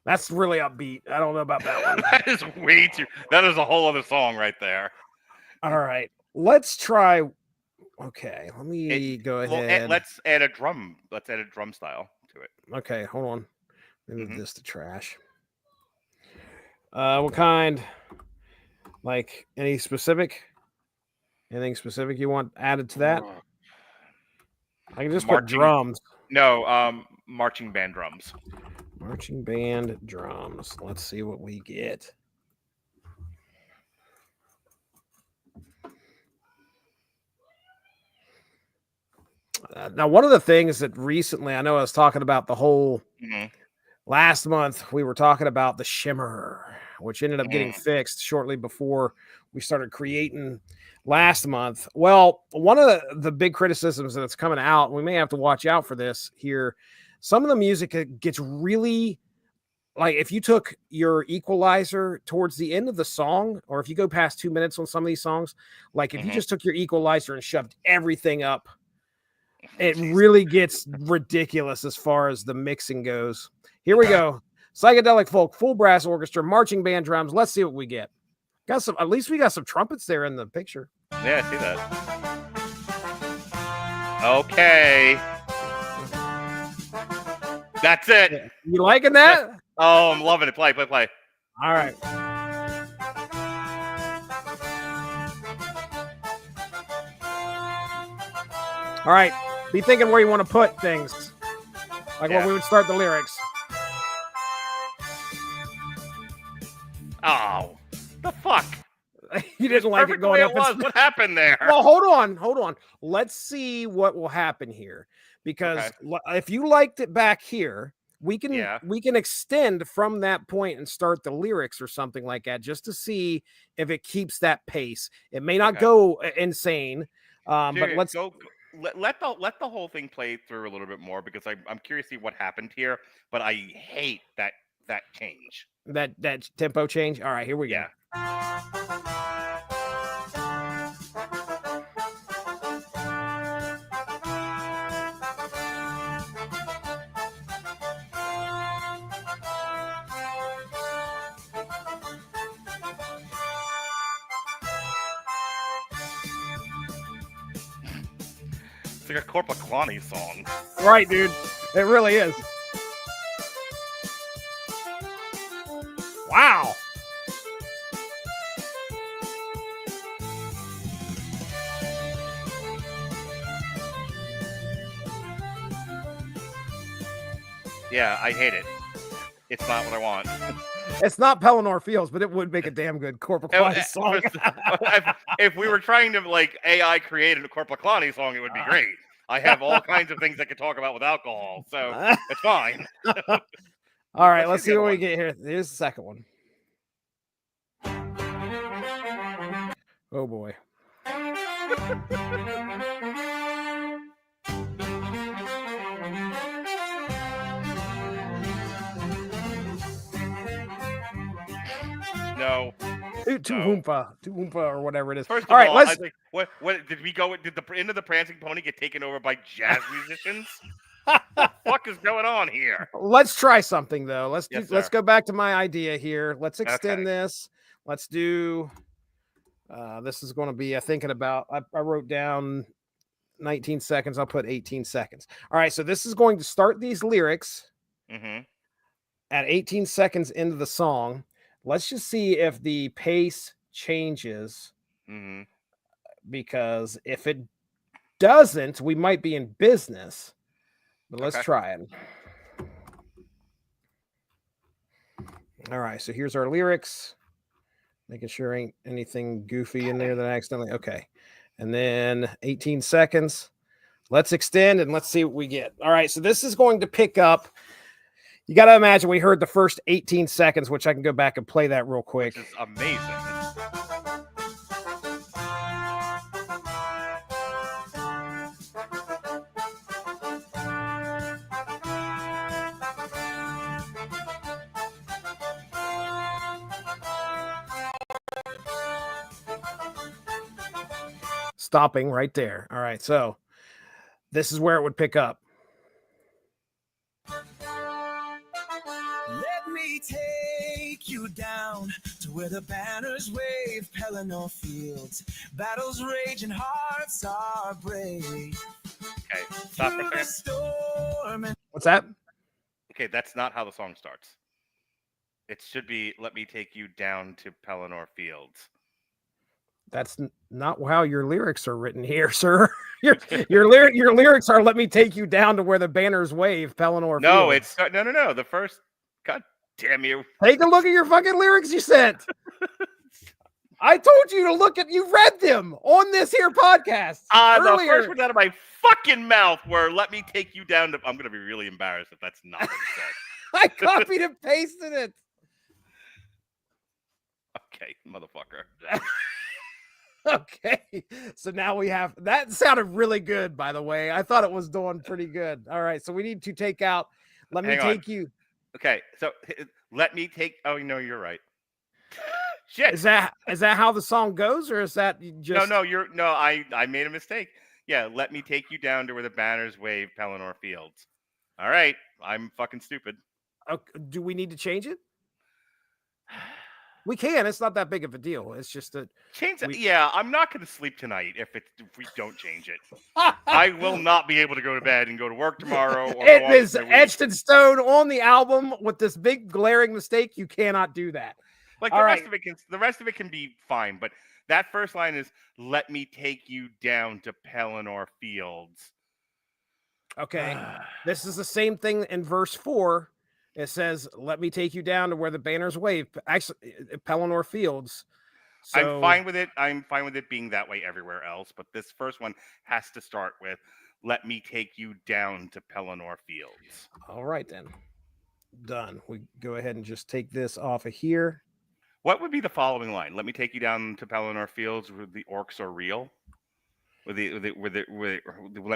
That's really upbeat. I don't know about that one. That is way too. That is a whole other song right there. All right, let's try. Okay, let me go ahead. Let's add a drum. Let's add a drum style to it. Okay, hold on. Move this to trash. What kind? Like anything specific you want added to that? I can just put drums. No, marching band drums. Marching band drums. Let's see what we get. Now, one of the things that recently, I know I was talking about the whole last month, we were talking about the shimmer, which ended up getting fixed shortly before we started creating last month. Well, one of the big criticisms that's coming out, and we may have to watch out for this here, some of the music gets really, like if you took your equalizer towards the end of the song, or if you go past 2 minutes on some of these songs, like if you just took your equalizer and shoved everything up, it really gets ridiculous as far as the mixing goes. Here we go. Psychedelic folk, full brass orchestra, marching band drums. Let's see what we get. Got some, at least we got some trumpets there in the picture. Yeah, I see that. Okay. That's it. You liking that? Oh, I'm loving it. Play. All right. All right. Be thinking where you want to put things. Like when we would start the lyrics. Oh, the fuck. You didn't like it going up. What happened there? Well, hold on. Let's see what will happen here. Because if you liked it back here, we can extend from that point and start the lyrics or something like that, just to see if it keeps that pace. It may not go insane, but let's go. Let the whole thing play through a little bit more, because I'm curious to see what happened here. But I hate that change. That tempo change. All right, here we go. It's like a Corpaclani song. Right, dude. It really is. Wow. Yeah, I hate it. It's not what I want. It's not Pellenor Fields, but it would make a damn good Corpaclani song. If we were trying to like AI create a Corpaclani song, it would be great. I have all kinds of things I could talk about with alcohol, so it's fine. All right, let's hear see the what other we one. get here. Here's the second one. Oh boy. No. Two or whatever it is. First All of right, all, I let's. think what did we go? Did the end of the Prancing Pony get taken over by jazz musicians? What the fuck is going on here? Let's try something though. Let's Sir. go back to my idea here. Let's extend Okay. this. Let's do. This is going to be thinking about. I wrote down 19 seconds. I'll put 18 seconds. All right, so this is going to start these lyrics Mm-hmm. at 18 seconds into the song. Let's just see if the pace changes, Mm-hmm. because if it doesn't, we might be in business. But let's Okay. try it. All right, so here's our lyrics. Making sure ain't anything goofy in there that I accidentally. Okay. And then 18 seconds. Let's extend and let's see what we get. All right, so this is going to pick up. You got to imagine we heard the first 18 seconds, which I can go back and play that real quick. Which is amazing. Stopping right there. All right, so this is where it would pick up. Let me take you down to where the banners wave, Pellenor Fields. Battles rage and hearts are brave. Okay, stop for a second. What's that? Okay, that's not how the song starts. It should be "Let me take you down to Pellenor Fields." That's not how your lyrics are written here, sir. Your lyrics are "Let me take you down to where the banners wave, Pellenor No, Fields." it's no. The first. God damn you! Take a look at your fucking lyrics you sent. I told you to look at. You read them on this here podcast. The first words out of my fucking mouth were "Let me take you down to." I'm gonna be really embarrassed if that's not what it said. I copied and pasted it. Okay, motherfucker. Okay, so now we have that. Sounded really good, by the way. I thought it was doing pretty good. All right, so we need to take out. Let me take you. Okay, so let me take. Oh, no, you're right. Shit. Is that how the song goes, or is that just? No. I made a mistake. Yeah, let me take you down to where the banners wave, Pellenor Fields. All right, I'm fucking stupid. Do we need to change it? We can. It's not that big of a deal. It's just that change it. Yeah, I'm not going to sleep tonight if we don't change it. I will not be able to go to bed and go to work tomorrow. Or it is etched in stone on the album with this big glaring mistake. You cannot do that. Like the rest of it can be fine, but that first line is "Let me take you down to Pellenor Fields." Okay, this is the same thing in verse 4. It says, "Let me take you down to where the banners wave." Actually, Pellenor Fields. So, I'm fine with it. I'm fine with it being that way everywhere else, but this first one has to start with "Let me take you down to Pellenor Fields." All right, then. Done. We go ahead and just take this off of here. What would be the following line? "Let me take you down to Pellenor Fields where the orcs are real." Let me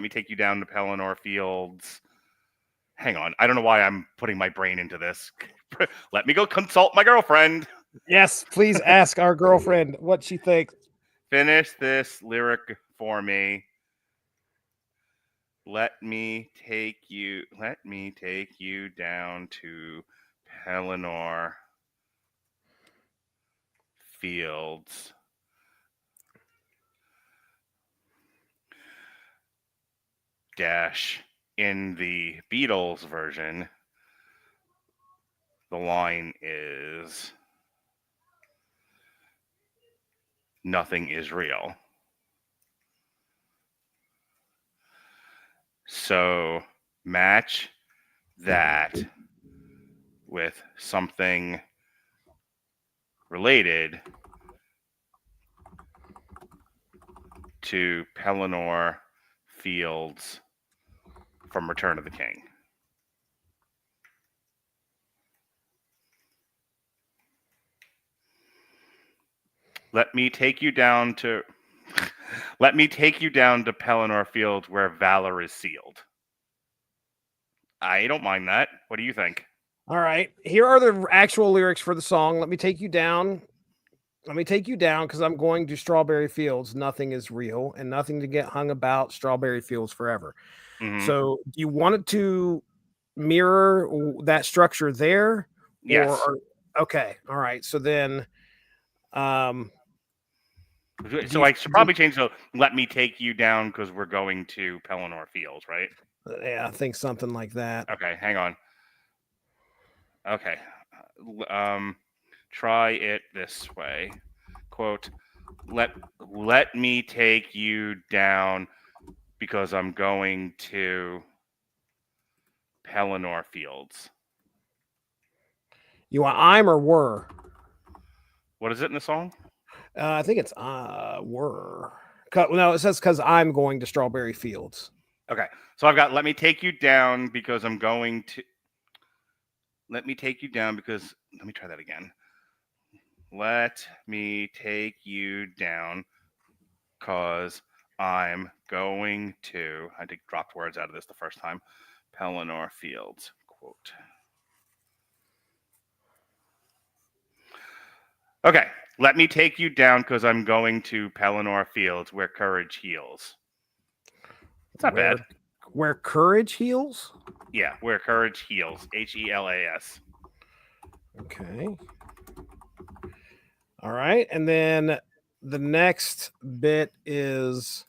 take you down to Pellenor Fields. Hang on. I don't know why I'm putting my brain into this. Let me go consult my girlfriend. Yes, please ask our girlfriend what she thinks. Finish this lyric for me. Let me take you down to Pellenor Fields. Dash. In the Beatles version, the line is "Nothing is real." So match that with something related to Pellenor Fields from Return of the King. Let me take you down to Pellenor Fields where valor is sealed. I don't mind that. What do you think? All right. Here are the actual lyrics for the song. Let me take you down. Let me take you down because I'm going to Strawberry Fields. Nothing is real and nothing to get hung about. Strawberry Fields forever. Mm-hmm. So do you want it to mirror that structure there? Yes. Okay. All right. So then, so I should probably change the "Let me take you down" because we're going to Pellenor Fields, right? Yeah, I think something like that. Okay, hang on. Okay, try it this way. Quote: Let me take you down because I'm going to Pellenor Fields. You want I'm or were? What is it in the song? I think it's were. No, it says because I'm going to Strawberry Fields. Okay, so I've got "Let me take you down because I'm going to." Let me take you down because. Let me try that again. Let me take you down because I'm going to. I dropped words out of this the first time. Pellenor Fields. Quote. Okay, let me take you down because I'm going to Pellenor Fields where courage heals. It's not bad. Where courage heals? Yeah, where courage heals. HELAS. Okay. All right. And then the next bit is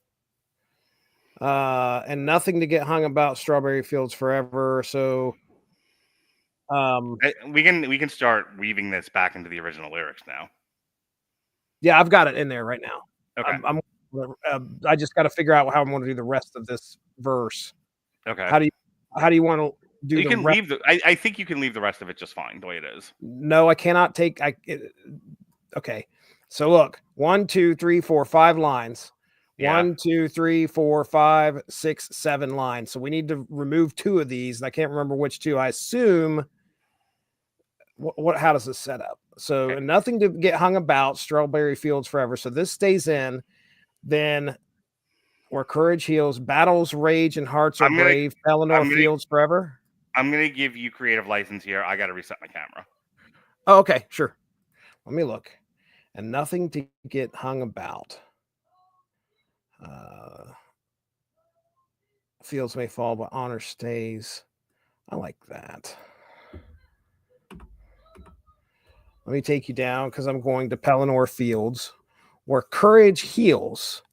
and nothing to get hung about Strawberry Fields forever. So we can start weaving this back into the original lyrics now. Yeah, I've got it in there right now. Okay. I just got to figure out how I'm going to do the rest of this verse. Okay. How do you want to do? You can leave the. I think you can leave the rest of it just fine the way it is. No, I cannot take. Okay. So look, 1, 2, 3, 4, 5 lines. Yeah. 1, 2, 3, 4, 5, 6, 7 lines. So we need to remove 2 of these. And I can't remember which 2. I assume. How does this set up? So okay. Nothing to get hung about. Strawberry Fields forever. So this stays in. Then where courage heals, battles rage and hearts are brave. Pellenor Fields forever. I'm gonna give you creative license here. I got to reset my camera. Oh, okay, sure. Let me look. And nothing to get hung about. Fields may fall, but honor stays. I like that. Let me take you down because I'm going to Pellenor Fields, where courage heals.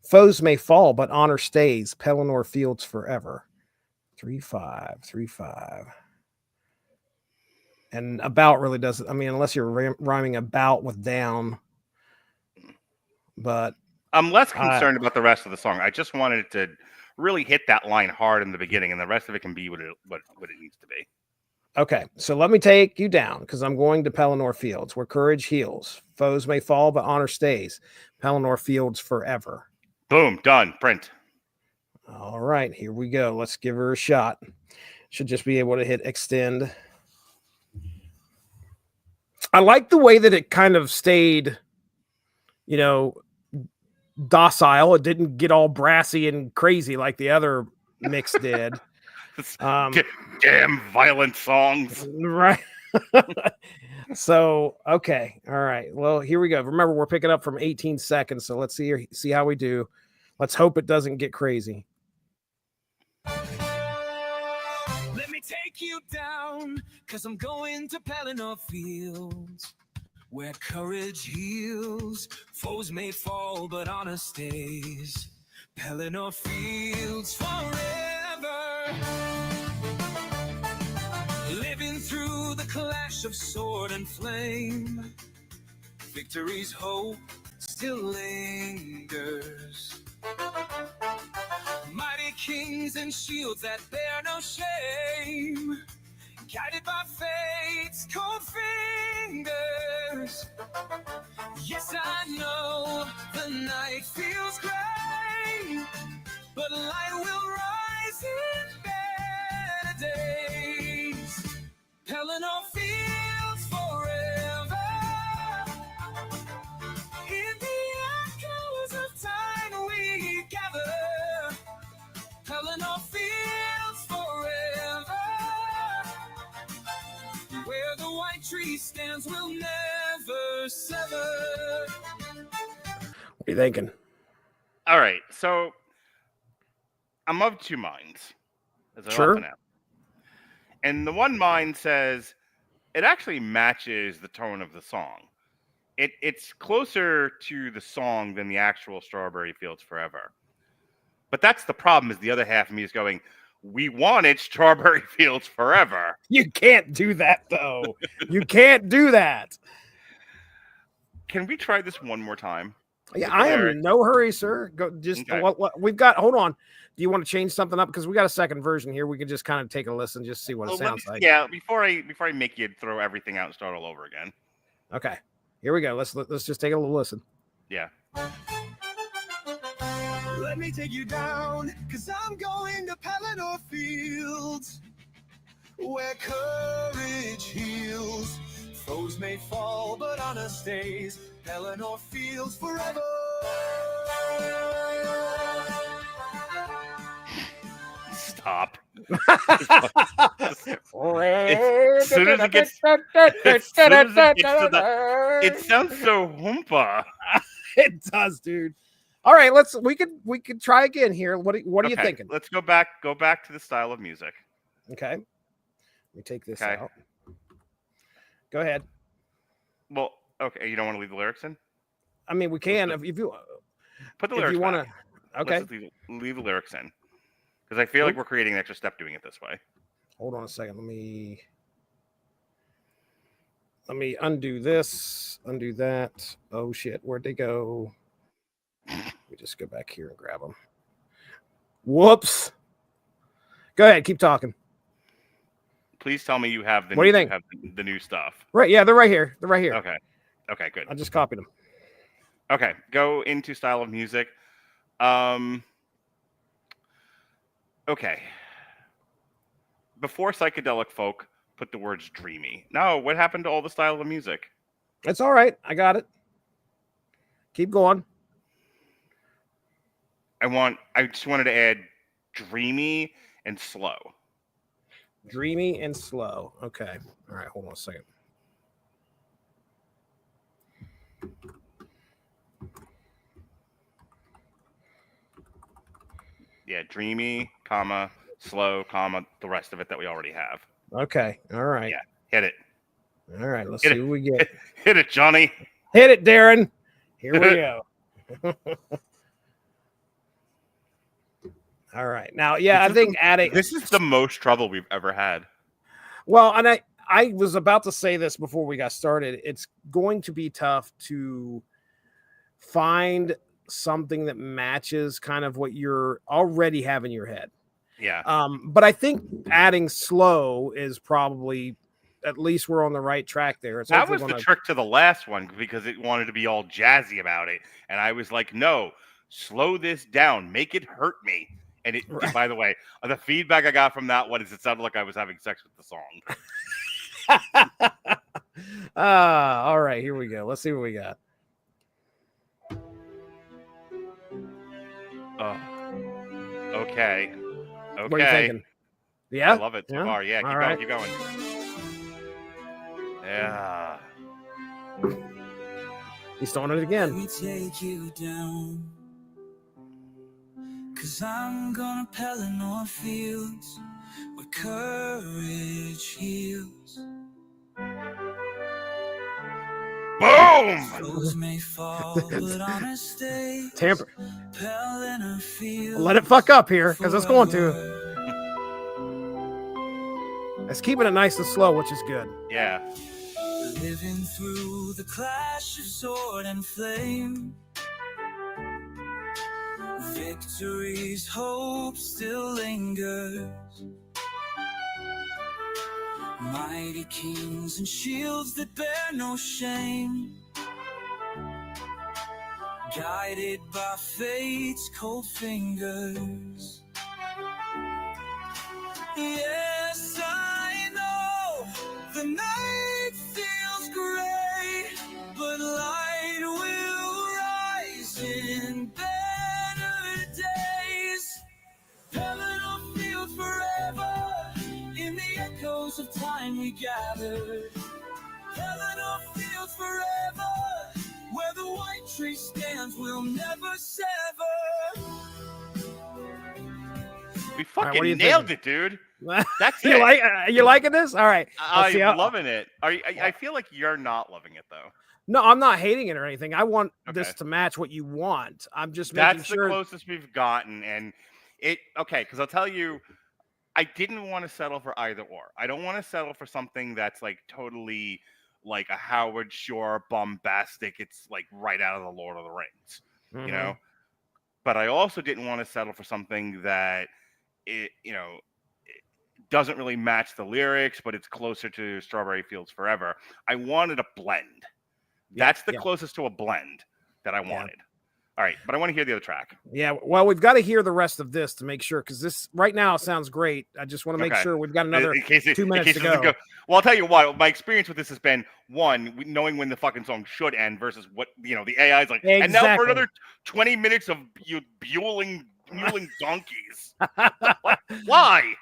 Foes may fall, but honor stays. Pellenor Fields forever. 3-5, 3-5. And about really doesn't. I mean, unless you're rhyming about with down. But I'm less concerned about the rest of the song. I just wanted it to really hit that line hard in the beginning, and the rest of it can be what it needs to be. Okay, so let me take you down because I'm going to Pellenor Fields, where courage heals. Foes may fall, but honor stays. Pellenor Fields forever. Boom, done. Print. All right, here we go. Let's give her a shot. Should just be able to hit extend. I like the way that it kind of stayed, docile. It didn't get all brassy and crazy like the other mix did. Damn violent songs. Right. So, okay. All right. Well, here we go. Remember, we're picking up from 18 seconds. So let's see how we do. Let's hope it doesn't get crazy. Let me take you down, because I'm going to Pellenor Fields, where courage heals. Foes may fall, but honor stays. Pellenor Fields forever. Living through the clash of sword and flame, victory's hope still lingers. Mighty kings and shields that bear no shame, guided by fate's cold fingers. Yes, I know the night feels gray, but light will rise in better days. Pellenor Fields forever. In the echoes of time we gather. Pellenor Fields forever. Where the white tree stands will never sever. What are you thinking? All right, so I'm of two minds, as I Sure. often am. And the one mind says it actually matches the tone of the song. It's closer to the song than the actual Strawberry Fields Forever. But that's the problem, is the other half of me is going, we wanted Strawberry Fields Forever. You can't do that, though. You can't do that. Can we try this one more time? Yeah, I am in no hurry, sir. Go just Okay. what we've got. Hold on. Do you want to change something up? Because we got a second version here. We can just kind of take a listen, just see what it sounds like. Yeah, before I make you throw everything out and start all over again. Okay. Here we go. Let's just take a little listen. Yeah. Let me take you down, 'cause I'm going to Pellenor Fields, where courage heals. Foes may fall, but honor stays. Pellenor Fields forever. Stop. As soon as it gets to that, it sounds so hoompa. It does, dude. All right, we could try again here. What are you thinking? Let's go back to the style of music. Okay. Let me take this out. Go ahead. Well, okay, you don't want to leave the lyrics in? I mean, we can if you put the lyrics. If you want to, okay. Let's leave the lyrics in, because I feel like we're creating an extra step doing it this way. Hold on a second. Let me undo this, undo that. Oh shit, where'd they go? Let me just go back here and grab them. Whoops. Go ahead, keep talking. Please tell me you have the. What do you think? Have the new stuff. Right, yeah, they're right here. They're right here. Okay, good. I just copied them. Okay, go into style of music. Okay. Before psychedelic folk, put the words dreamy. No, what happened to all the style of music? It's all right. I got it. Keep going. I just wanted to add dreamy and slow. Dreamy and slow. Okay. All right, hold on a second. Yeah, dreamy, comma, slow, comma, the rest of it that we already have. Okay. All right. Yeah, hit it. All right, let's see what we get. Hit it, Johnny. Hit it, Darren. Here we go. All right. Now, yeah, I think adding this is the most trouble we've ever had. Well, and I was about to say this before we got started. It's going to be tough to find something that matches kind of what you're already have in your head. Yeah. But I think adding slow is probably, at least we're on the right track there. That was the trick to the last one, because it wanted to be all jazzy about it. And I was like, no, slow this down. Make it hurt me. And it, right. By the way, the feedback I got from that one is it sounded like I was having sex with the song. All right, here we go. Let's see what we got. Okay. What are you thinking? Yeah, I love it so far. Yeah, keep going. Yeah. He's throwing it again. Let me take you down, 'cause I'm gonna Pellenor Fields, where courage heals. Boom! Foes may fall, but honor stays. Tamper. Pellenor Fields. Let it fuck up here, because it's going to. It's keeping it nice and slow, which is good. Yeah. Living through the clash of sword and flame. victory's hope still lingers. Mighty kings and shields that bear no shame, guided by fate's cold fingers. Yes, I know the night feels gray, but light will rise in better days. Pellenor Fields forever, in the echoes of time we gathered. Pellenor Fields forever, where the white tree stands will never sever. We All right, what are fucking you nailed thinking? it, dude. That's You it. you liking this? All right. Let's see I'm how- loving it. I feel like you're not loving it though. No, I'm not hating it or anything. I want this Okay. to match what you want. I'm just making That's the sure. closest we've gotten, and because I'll tell you, I didn't want to settle for either or. I don't want to settle for something that's like totally like a Howard Shore bombastic. It's like right out of the Lord of the Rings, you know. But I also didn't want to settle for something that it doesn't really match the lyrics, but it's closer to Strawberry Fields Forever. I wanted a blend. That's the closest to a blend that I wanted. All right, but I want to hear the other track. Yeah, well, we've got to hear the rest of this to make sure, because this right now sounds great. I just want to make sure we've got another 2 minutes to go. Well, I'll tell you what. My experience with this has been knowing when the fucking song should end versus what the AI is like. Exactly. And now for another 20 minutes of you mewling donkeys. Why?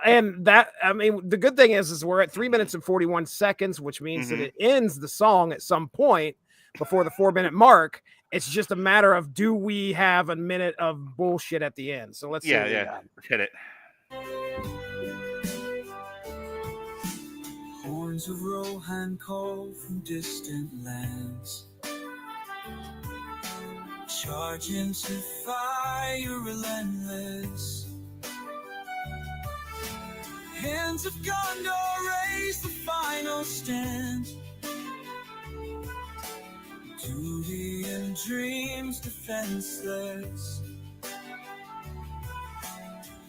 And that, I mean, the good thing is we're at 3 minutes and 41 seconds, which means that it ends the song at some point before the 4-minute mark. It's just a matter of, do we have a minute of bullshit at the end? So let's see. Let's hit it. Horns of Rohan call from distant lands, charge into fire relentless. Hands of Gondor raise the final stand. Duty and dreams defenseless.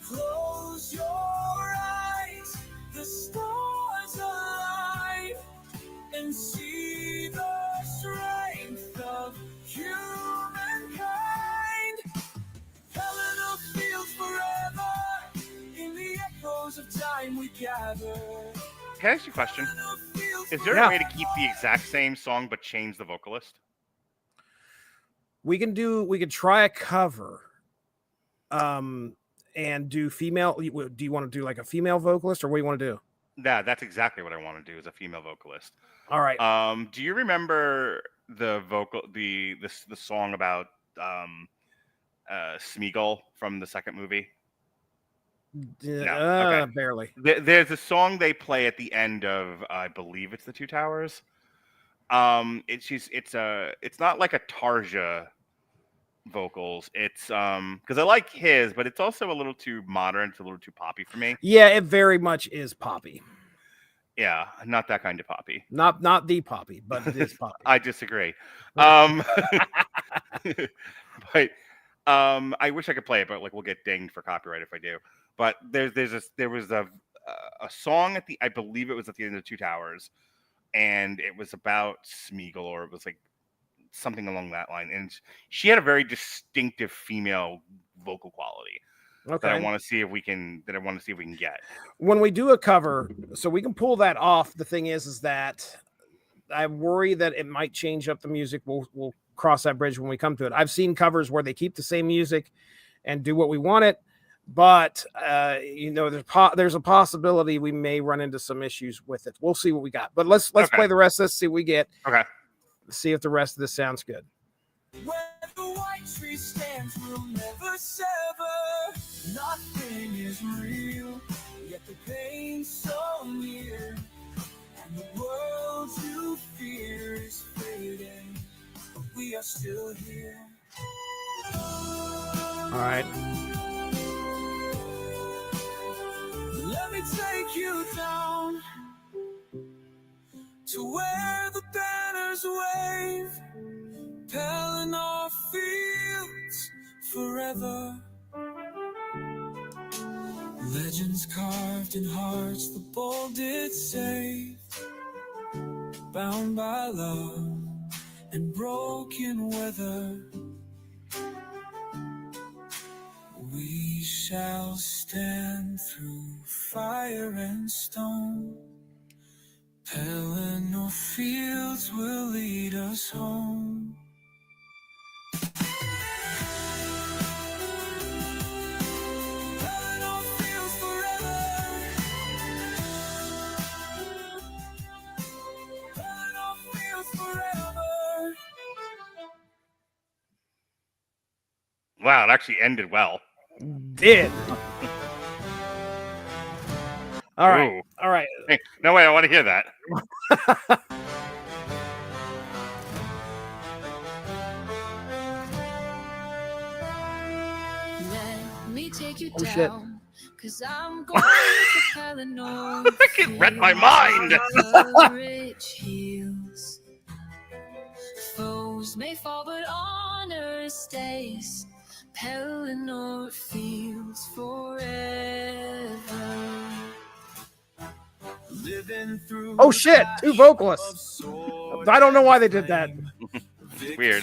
Close your eyes, the stars alive, and see the strength of humankind. Pellenor Fields forever, in the echoes of time we gather. Can I ask you a question? Is there a way to keep the exact same song but change the vocalist? We can try a cover, and do female. Do you want to do like a female vocalist, or what do you want to do? Yeah, that's exactly what I want to do, is a female vocalist. All right. Do you remember the song about Smeagol from the second movie? No. Okay. Barely. There's a song they play at the end of, I believe it's the Two Towers. It's not like a Tarja vocals. It's because I like his, but it's also a little too modern. It's a little too poppy for me. Yeah, it very much is poppy. Yeah, not that kind of poppy. Not the poppy, but it is poppy. I disagree. But I wish I could play it, but like we'll get dinged for copyright if I do. But there was a song at the, I believe it was at the end of Two Towers, and it was about Smeagol, or it was like something along that line, and she had a very distinctive female vocal quality. Okay. That I want to see if we can get. When we do a cover, so we can pull that off. The thing is that I worry that it might change up the music. We'll cross that bridge when we come to it. I've seen covers where they keep the same music and do what we want it, but there's a possibility we may run into some issues with it. We'll see what we got. But let's play the rest. Let's see what we get. Okay. See if the rest of this sounds good. Where the white tree stands will never sever. Nothing is real, yet the pain's so near. And the world you fear is fading, but we are still here. All right. Let me take you down to where the banners wave. Pellenor Fields forever. Legends carved in hearts the bold did save, bound by love and broken weather. We shall stand through fire and stone. Pellenor Fields will lead us home. Pellenor Fields forever. Pellenor Fields forever. Wow, it actually ended well. Did. All right. Ooh. All right. Hey, no way, I want to hear that. Let me take you Oh, shit. down, 'cause I'm going to Pellenor. It read my mind. Courage heals. Foes may fall, but honor stays. Pellenor Fields forever. Living through Oh shit, 2 vocalists. I don't know why they did that. Weird.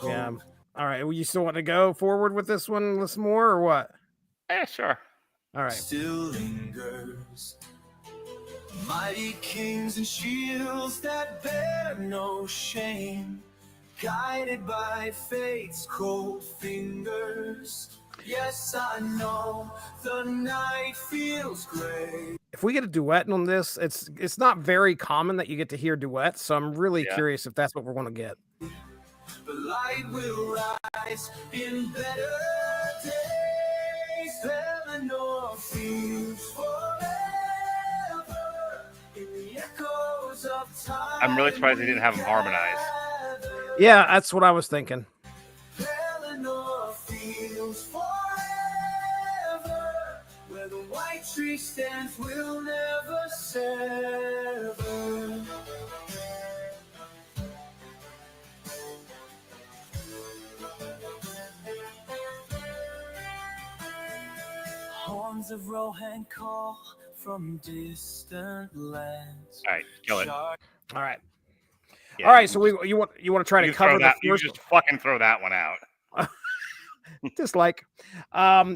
Yeah. All right. Well, you still want to go forward with this one, listen more, or what? Yeah, sure. All right. Still lingers. Mighty kings and shields that bear no shame, guided by fate's cold fingers. Yes, I know the night feels gray. If we get a duet on this, it's not very common that you get to hear duets, so I'm really curious if that's what we're going to get. The light will rise in better days. Pellenor Fields forever. In the echoes of time. I'm really surprised they didn't have them harmonized. Yeah, that's what I was thinking. Pellenor Fields forever. Where the white tree stands will never sever. Horns of Rohan call from distant lands. All right, kill it. All right. Yeah, All right, so you want to try to cover that. the You first just fucking throw that one out. just like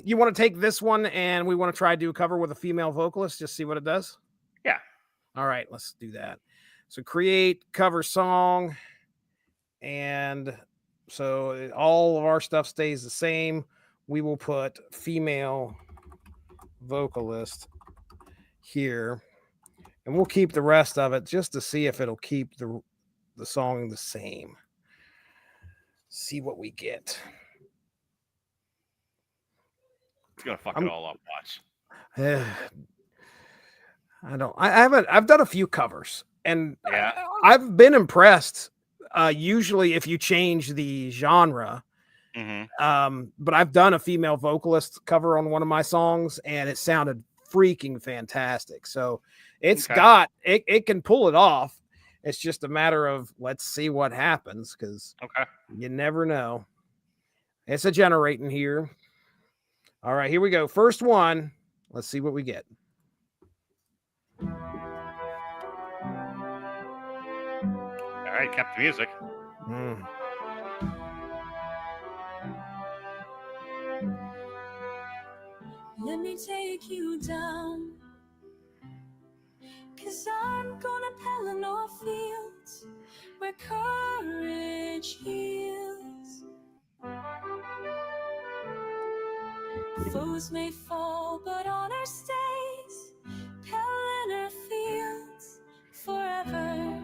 you want to take this one and we want to try to do a cover with a female vocalist, just see what it does. Yeah. All right, let's do that. So create cover song, and so all of our stuff stays the same. We will put female vocalist here, and we'll keep the rest of it just to see if it'll keep the song the same. See what we get. It's gonna fuck it all up. Watch. I've done a few covers, and Yeah. I've been impressed. Usually if you change the genre, but I've done a female vocalist cover on one of my songs and it sounded freaking fantastic. So it's it can pull it off. It's just a matter of let's see what happens, because you never know. It's a generating here. All right, here we go. First one. Let's see what we get. All right, kept the music. Let me take you down, 'cause I'm gonna Pellenor Fields, where courage heals. Foes may fall, but honor stays. Pellenor Fields forever.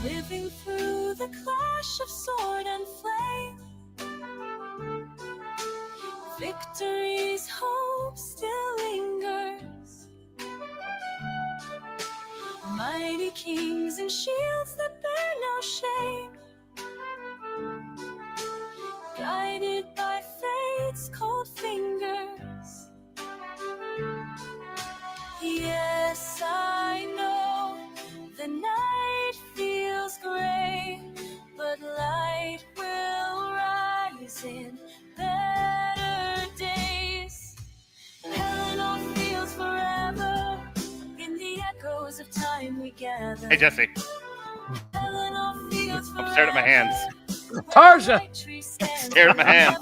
Living through the clash of sword and flame, victory's hope still lingers. Mighty kings and shields that bear no shame, guided by fate's cold fingers. Yes, I know the night feels gray. Hey, Jesse. I'm staring at my hands. Tarja! Staring at my hands.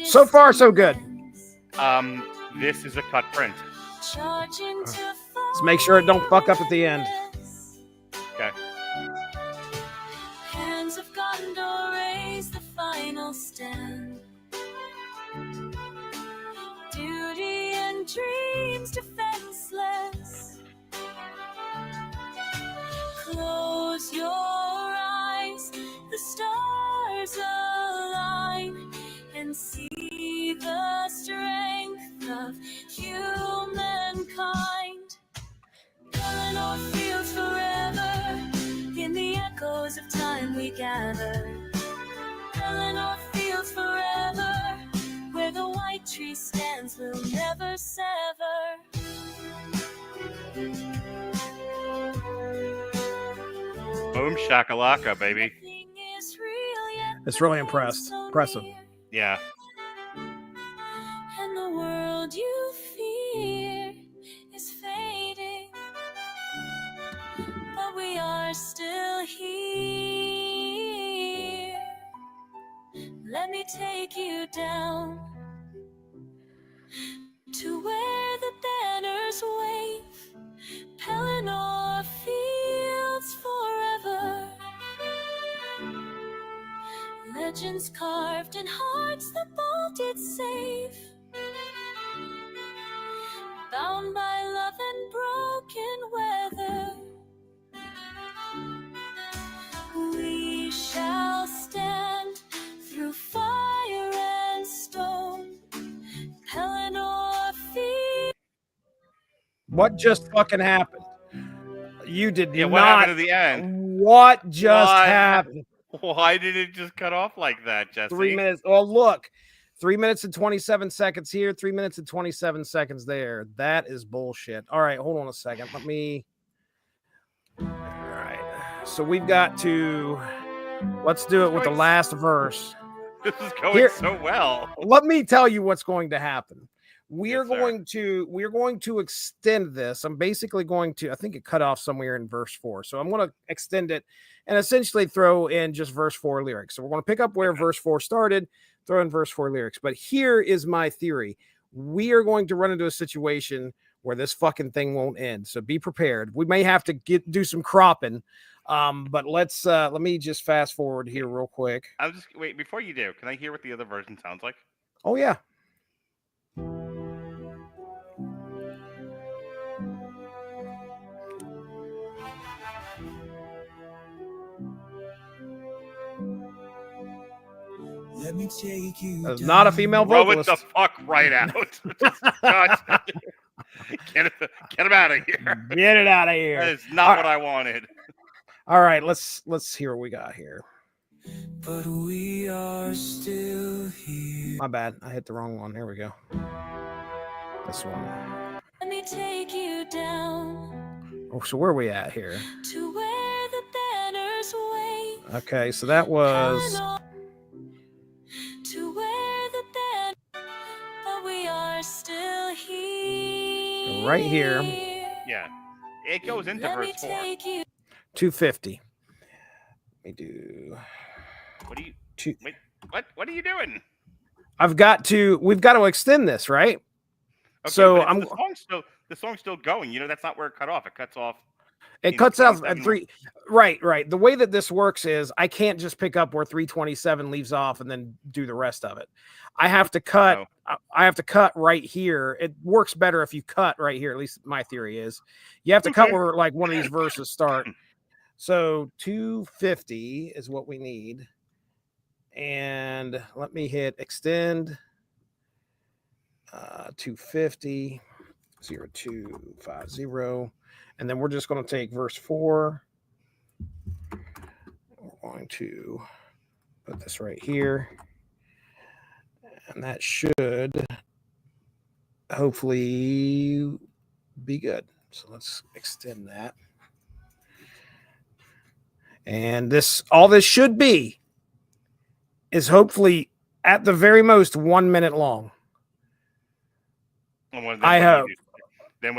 So far, so good. This is a cut print. Let's make sure it don't fuck up at the end. Okay. Hands of Gondor raise the final stand. Duty and dreams defenseless. Close your eyes, the stars align, and see the strength of humankind. Pellenor Fields forever, in the echoes of time we gather. Pellenor Fields forever, where the white tree stands will never sever. Boom shakalaka, baby. It's really impressive. Yeah. And the world you fear is fading, but we are still here. Let me take you down to where the banners wave. Pellenor Fields forever. Legends carved in hearts that bold did save. Bound by love and broken weather. We shall stand through fire and stone. Pellenor Fields. What just fucking happened? You did Yeah, not. what happened at the end? What just What? happened? Why did it just cut off like that, Jesse? 3 minutes. Oh, look. 3 minutes and 27 seconds here. 3 minutes and 27 seconds there. That is bullshit. All right, hold on a second. All right. So we've got to. Let's do it with the last verse. This is going so well. Let me tell you what's going to happen. We're Yes, going to extend this. I'm basically going to, I think it cut off somewhere in verse 4. So I'm going to extend it and essentially throw in just verse 4 lyrics. So we're going to pick up where verse 4 started, throw in verse 4 lyrics. But here is my theory. We are going to run into a situation where this fucking thing won't end. So be prepared. We may have to do some cropping. But let me just fast forward here real quick. Wait, before you do, can I hear what the other version sounds like? Oh yeah. Let me take you. That's not a female Throw it vocalist. the fuck right out. Get him out of here. Get it out of here. That is not what I wanted. All right, let's hear what we got here. But we are still here. My bad. I hit the wrong one. Here we go. This one. Let me take you down. Oh, so where are we at here? To where the banners wave. Okay, so that was to where the banners, but we are still here. right here. Yeah. It goes into Let verse me 4. take you. 250. Let me do. What do you? Two. Wait. What are you doing? We've got to extend this, right? Okay, so but I'm. The song's still going. You know, that's not where it cut off. It cuts off. It cuts off at 3. Right. The way that this works is I can't just pick up where 327 leaves off and then do the rest of it. I have to cut. Oh. I have to cut right here. It works better if you cut right here. At least my theory is you have to cut where like one of these verses start. So 250 is what we need. And let me hit extend 250 0250. And then we're just going to take verse 4. We're going to put this right here. And that should hopefully be good. So let's extend that. And all this should be is hopefully At the very most, 1 minute long. And what do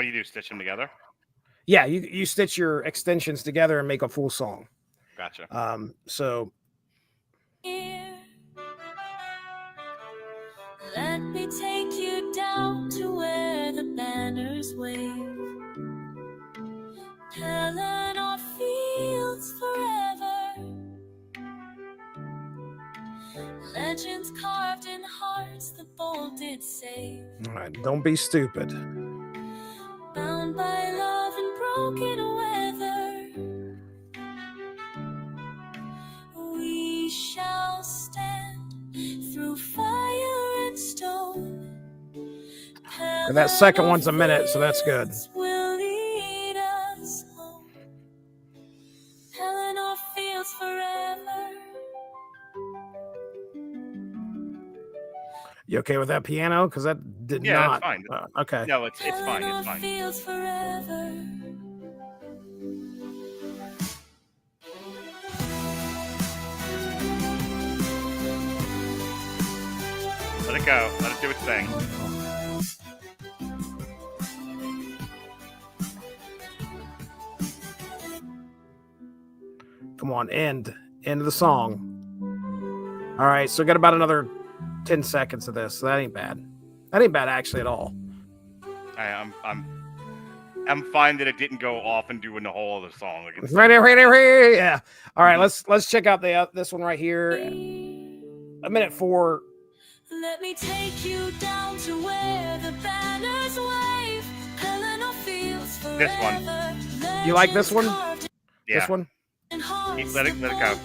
you do? Stitch them together? Yeah, you stitch your extensions together and make a full song. Gotcha. So let me take you down to where the banners wave. Pellenor Fields Forever. Legends carved in hearts the bold did save. all right, don't be stupid. Bound by love and broken weather, we shall stand through fire and stone. And that second one's a minute, so that's good. Will lead us home. Pellenor Fields Forever. You okay with that piano? Because that did not. Yeah, that's fine. Okay. No, it's fine. It's Pellenor fine. Fields Forever. Let it go. Let it do its thing. Come on, end of the song. All right, so got about another 10 seconds of this. So that ain't bad. That ain't bad actually at all. I'm fine that it didn't go off and doing the whole of the song. Like Right here. Yeah. All right, let's check out this one right here. A minute 4. Let me take you down to where the banners wave. Pellenor Fields Forever. This one. You like this one? Yeah. This one? Let it go.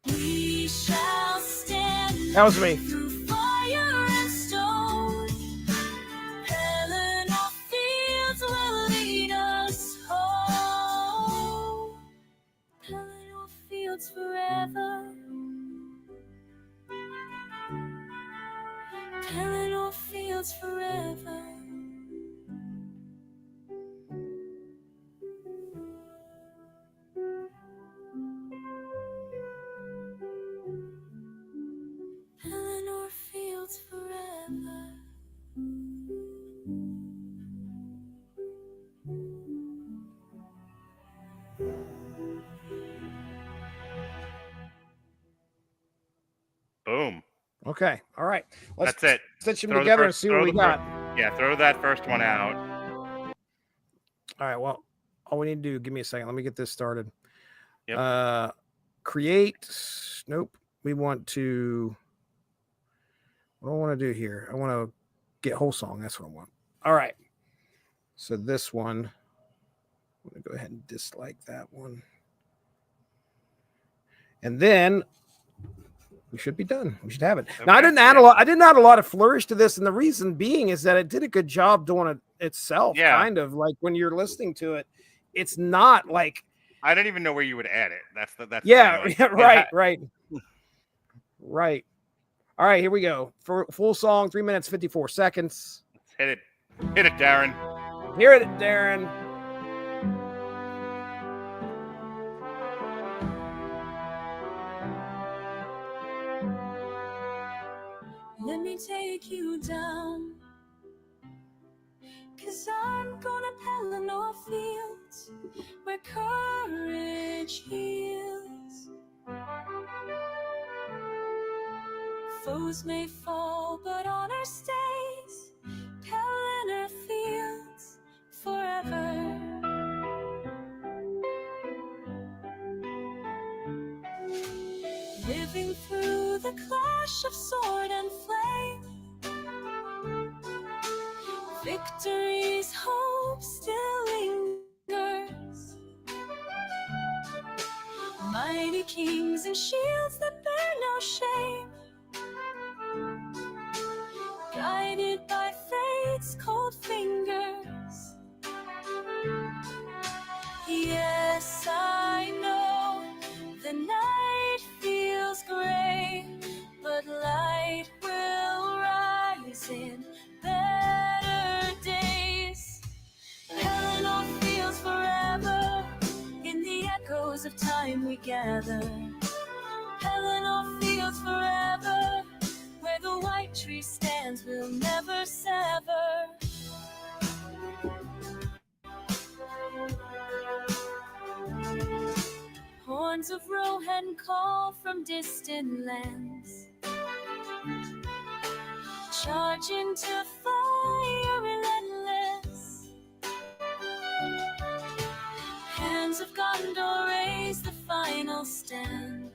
We shall stand. That was me. Through fire and stone. Pellenor Fields will lead us home. Pellenor Fields Forever. Pellenor Fields Forever. Pellenor Fields Forever. Boom. Okay. All right. Let's That's it. stitch them Throw the together first- and see what throw we the got. Yeah, throw that first one out. All right. Well, all we need to do, give me a second. Let me get this started. Yep. Create. Nope. We want to. What do I want to do here? I want to get whole song. That's what I want. All right. So this one, I'm going to go ahead and dislike that one. And then we should be done. We should have it. Now, I didn't add a lot. I didn't add a lot of flourish to this, and the reason being is that it did a good job doing it itself. Yeah. Kind of like when you're listening to it, it's not like. I don't even know where you would add it. That's Yeah. like, Right. Right. All right. Here we go. For full song, 3 minutes 54 seconds. Hit it, Darren. Hear it, Darren. Let me take you down, 'cause I'm gonna Pellenor Fields, where courage heals. Foes may fall, but honor stays. Pellenor Fields forever. Living through the clash of sword and flame, victory's hope still lingers. Mighty kings and shields that bear no shame, guided by fate's cold fingers. Yes, I know the night feels gray, but light will rise in better days. Pellenor Fields forever, in the echoes of time we gather. Pellenor Fields forever, where the white tree stands will never sever. Horns of Rohan call from distant lands, charge into fire relentless. Hands of Gondor raise the final stand.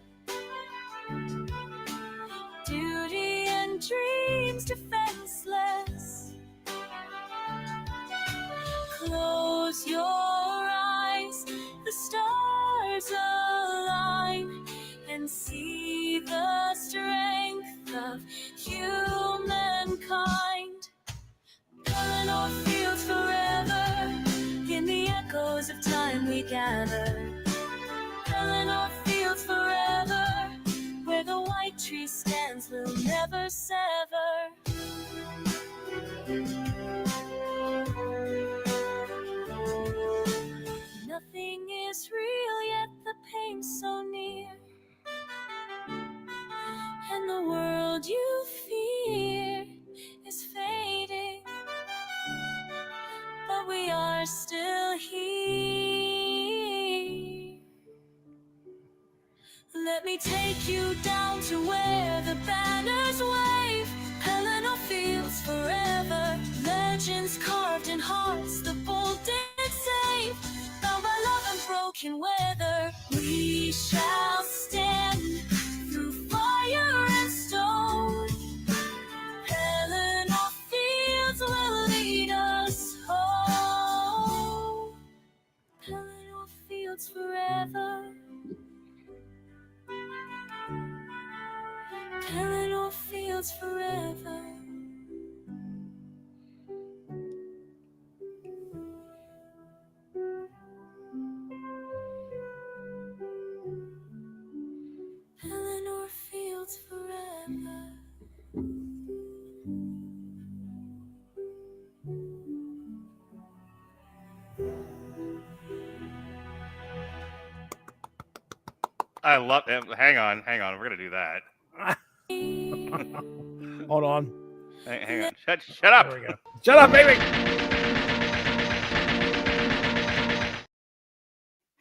Duty and dreams defenseless. Close your eyes, the stars align, and see the strength of humankind. Pellenor Fields forever, in the echoes of time we gather. Pellenor Fields forever, where the white tree stands will never sever. Nothing is real, yet the pain's so near, and the world you fear is fading, but we are still here. Let me take you down to where the banners wave. Pellenor Fields forever, legends carved in hearts the bold did save. Bound by love and broken weather, we shall stand through fire and stone. Pellenor Fields will lead us home. Pellenor Fields forever. Pellenor Fields forever. Pellenor Fields forever. I love it. Hang on. We're gonna do that. Hold on. Hang on. Shut up. There we go. Shut up, baby.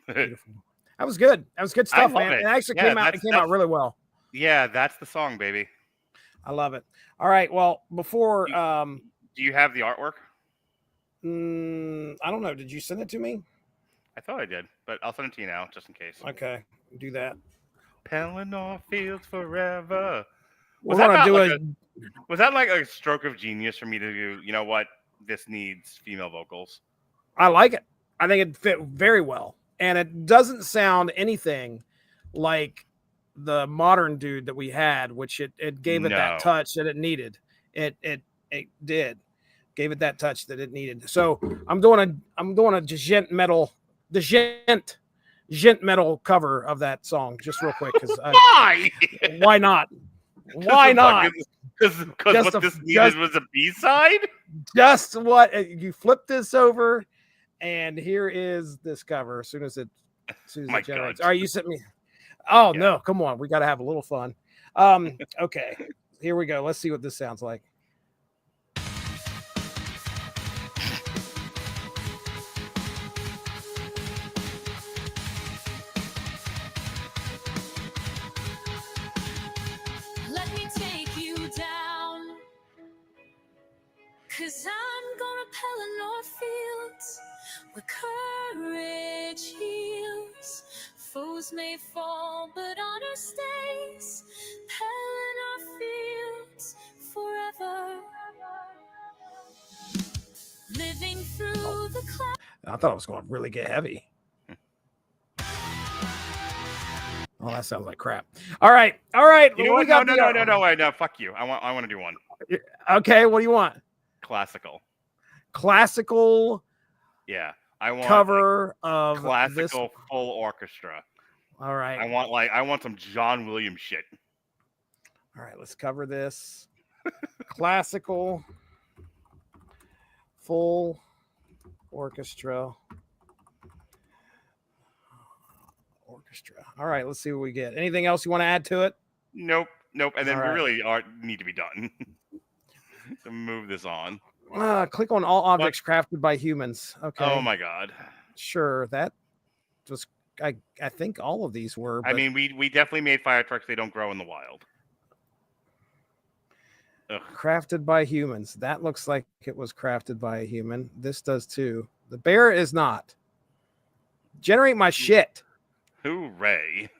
Beautiful. That was good. That was good stuff, man. it. It actually Yeah, came out really well. Yeah, that's the song, baby. I love it. All right. Well, before Do you have the artwork? I don't know. Did you send it to me? I thought I did, but I'll send it to you now, just in case. Okay, do that. Pellenor Fields forever. We're gonna do Was that like a stroke of genius for me to do? You know what? This needs female vocals. I like it. I think it fit very well, and it doesn't sound anything like the modern dude that we had, which it gave it that touch that it needed. It did gave it that touch that it needed. So I'm doing a gent metal metal cover of that song just real quick because why not? Why not? Because what this needed was a B-side? Just what you flip this over, and here is this cover as soon as it generates. All right, you sent me. Oh yeah. No, come on, we got to have a little fun. Okay, here we go. Let's see what this sounds like. Let me take you down, 'cause I'm gonna Pellenor Fields, where courage heals. Foes may fall, but honor stays. Pellenor Fields forever. Living through the clouds. I thought it was going to really get heavy. Oh, that sounds like crap. All right. You know what? No. Fuck you. I want to do one. Okay. What do you want? Classical. Yeah. I want cover of classical full orchestra. All right. I want some John Williams shit. All right, let's cover this. Classical full orchestra. orchestra. All right, let's see what we get. Anything else you want to add to it? Nope. And then All we right. really need to be done. So move this on. Click on all objects crafted by humans. Okay. Oh my god. Sure, that was. I think all of these were. I mean, we definitely made fire trucks. They don't grow in the wild. Ugh. Crafted by humans. That looks like it was crafted by a human. This does too. The bear is not. Generate my shit. Hooray.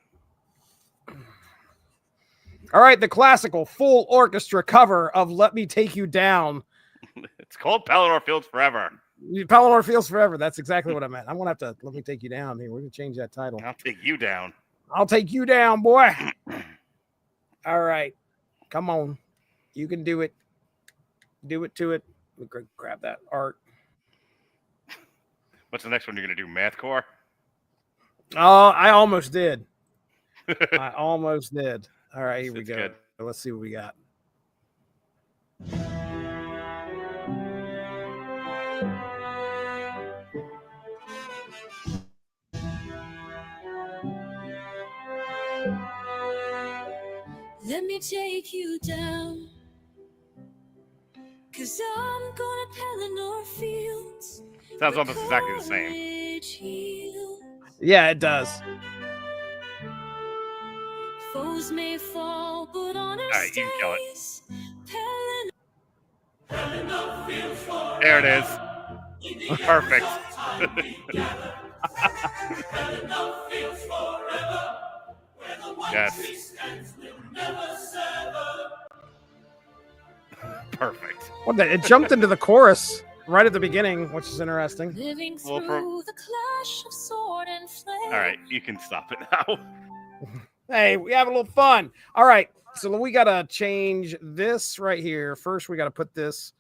All right, the classical full orchestra cover of Let Me Take You Down. It's called Pellenor Fields Forever. Pellenor Fields Forever. That's exactly what I meant. I'm going to have to Let Me Take You Down here. We're going to change that title. I'll take you down. I'll take you down, boy. All right. Come on. You can do it. Do it to it. Let me grab that art. What's the next one you're going to do? Mathcore? Oh, I almost did. I almost did. All right, here we go. Good. Let's see what we got. Let me take you down, 'cause I'm going to Pellenor Fields. Sounds almost exactly the same. Yeah, it does. Foes may fall, but on All right, you can kill it. There it is. Perfect. Yes. Perfect. Well, it jumped into the chorus right at the beginning, which is interesting. Living through the clash of sword and flame. All right, you can stop it now. Hey, we have a little fun. All right, so we got to change this right here. First, we got to put this,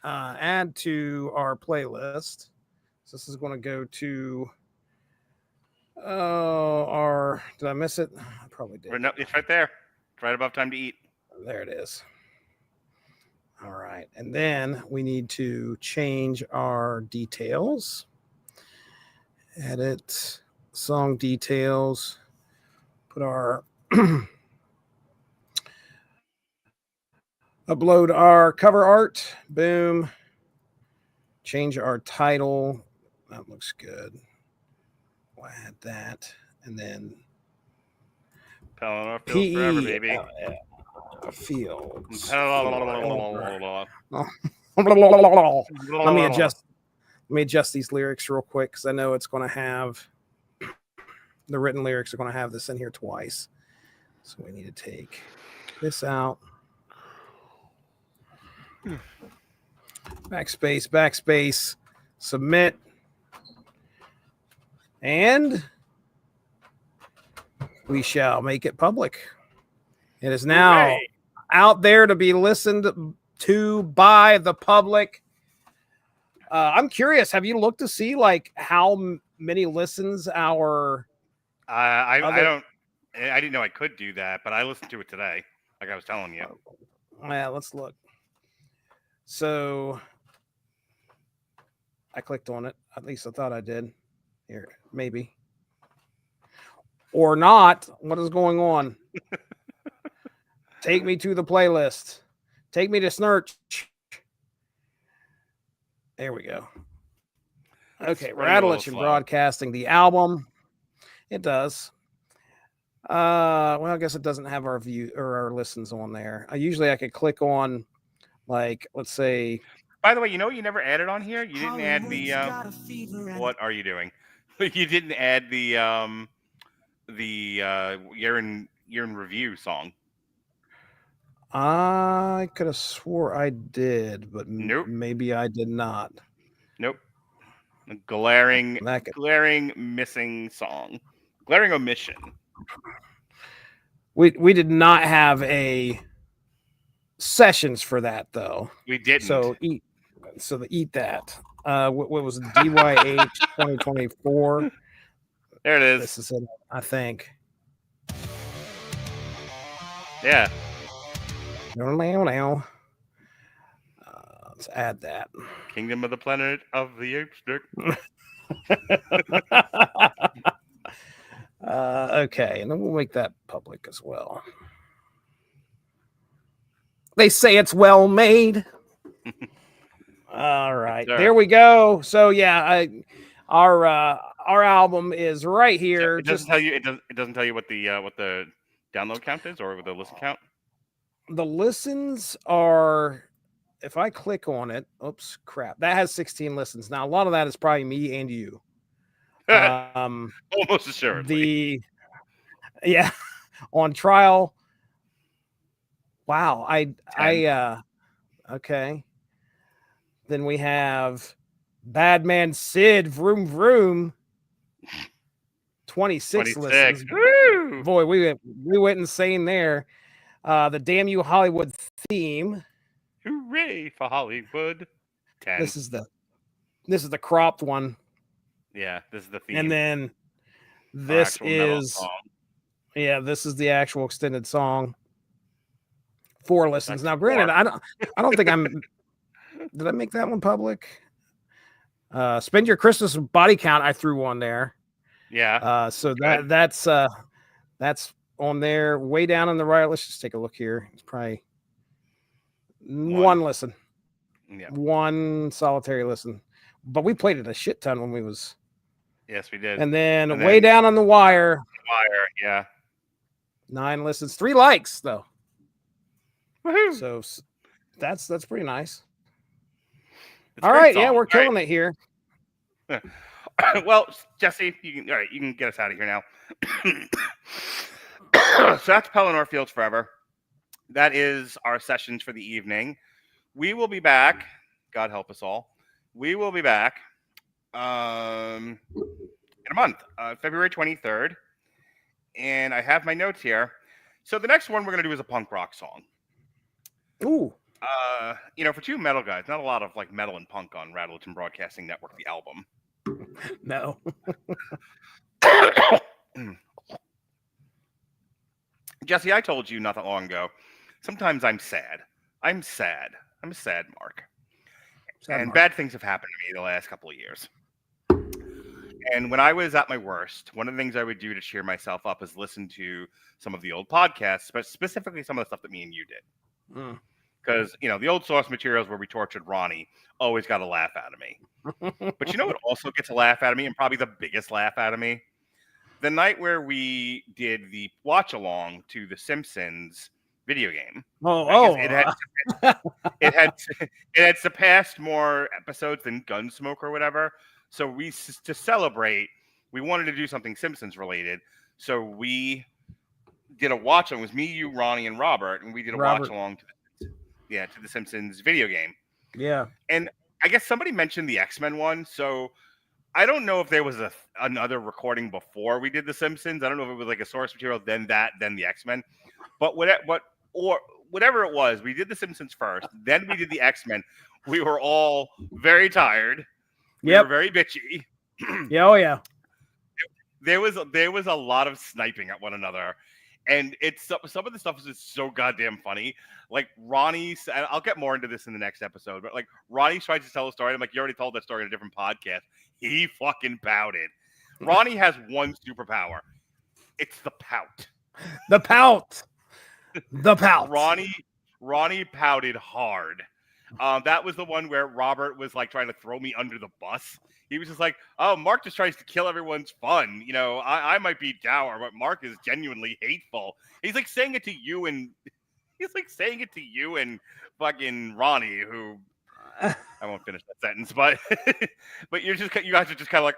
add to our playlist. So this is going to go to did I miss it? I probably did. No, it's right there. It's right above time to eat. There it is. All right. And then we need to change our details. Edit song details. Put our upload our cover art. Boom. Change our title. That looks good. We'll add that. And then Pellenor Fields Forever, baby. Fields. Let me adjust these lyrics real quick because I know it's going to have the written lyrics are going to have this in here twice. So we need to take this out. Backspace, submit. And we shall make it public. It is now out there to be listened to by the public. I'm curious. Have you looked to see like how many listens our? I didn't know I could do that, but I listened to it today, like I was telling you. Yeah, let's look. So I clicked on it. At least I thought I did. Here, maybe. Or not. What is going on? Take me to the playlist. Take me to Snurch. There we go. Okay, Radulich and Broadcasting, the album. It does. Well, I guess it doesn't have our view or our listens on there. I could click on, like, let's say. By the way, you know you never added on here? You didn't add the what are you doing? You didn't add the year in review song. I could have swore I did, but nope. Maybe I did not. Nope. A glaring missing song. Glaring omission. We did not have a sessions for that though. We didn't. So eat that. What was it? DYH 2024? There it is. This is it, I think. Yeah. Let's add that. Kingdom of the Planet of the Apes. Okay, and then we'll make that public as well. They say it's well made. All right, there we go. So yeah, our album is right here. So it doesn't tell you. It doesn't tell you what the download count is or the listen count. The listens are. If I click on it, oops, crap, that has 16 listens. Now a lot of that is probably me and you. Almost assuredly. Yeah, on trial. Wow, okay. Then we have Bad Man Sid, Vroom Vroom. 26 listens. Woo! Boy, we went insane there. The Damn You Hollywood theme. Hooray for Hollywood. 10. This is the cropped one. Yeah, this is the theme. And then this is the actual extended song. 4 listens. Now, granted, I don't think I'm. Did I make that one public? Spend Your Christmas Body Count. I threw one there. Yeah. So that's on there, way down on the right. Let's just take a look here. It's probably one listen. Yeah. One solitary listen. But we played it a shit ton when we was. Yes, we did. And then way down on the wire. Yeah. 9 listens, 3 likes though. Woohoo! So that's pretty nice. All right, yeah, we're killing it here. Well, Jesse, you can get us out of here now. So that's Pellenor Fields Forever. That is our sessions for the evening. We will be back. God help us all. We will be back in a month, February 23rd. And I have my notes here. So the next one we're going to do is a punk rock song. Ooh. For 2 metal guys, not a lot of like metal and punk on Radulich and Broadcasting Network, the album. No. Jesse, I told you not that long ago, sometimes I'm sad. I'm sad. I'm a sad Mark. Bad things have happened to me the last couple of years. And when I was at my worst, one of the things I would do to cheer myself up is listen to some of the old podcasts, but specifically some of the stuff that me and you did. Because, the old source materials where we tortured Ronnie always got a laugh out of me. But you know what also gets a laugh out of me, and probably the biggest laugh out of me? The night where we did the watch-along to The Simpsons video game. It had surpassed more episodes than Gunsmoke or whatever. So to celebrate, we wanted to do something Simpsons related. So we did a watch-along. It was me, you, Ronnie, and Robert, and we did a watch-along to the Simpsons video game. Yeah. And I guess somebody mentioned the X-Men one. So I don't know if there was another recording before we did the Simpsons. I don't know if it was like a source material, then the X-Men. But whatever it was, we did the Simpsons first. Then we did the X-Men. We were all very tired. We were very bitchy. Yeah, oh yeah. There was a lot of sniping at one another. And some of the stuff is just so goddamn funny. Like Ronnie, I'll get more into this in the next episode, but like Ronnie tried to tell a story. I'm like, you already told that story in a different podcast. He fucking pouted. Ronnie has one superpower. It's the pout. The pout. The pout. Ronnie pouted hard. That was the one where Robert was like trying to throw me under the bus. He was just like, "Oh, Mark just tries to kill everyone's fun. I might be dour, but Mark is genuinely hateful." He's like saying it to you and fucking Ronnie, who I won't finish that sentence, but you guys are just kind of like,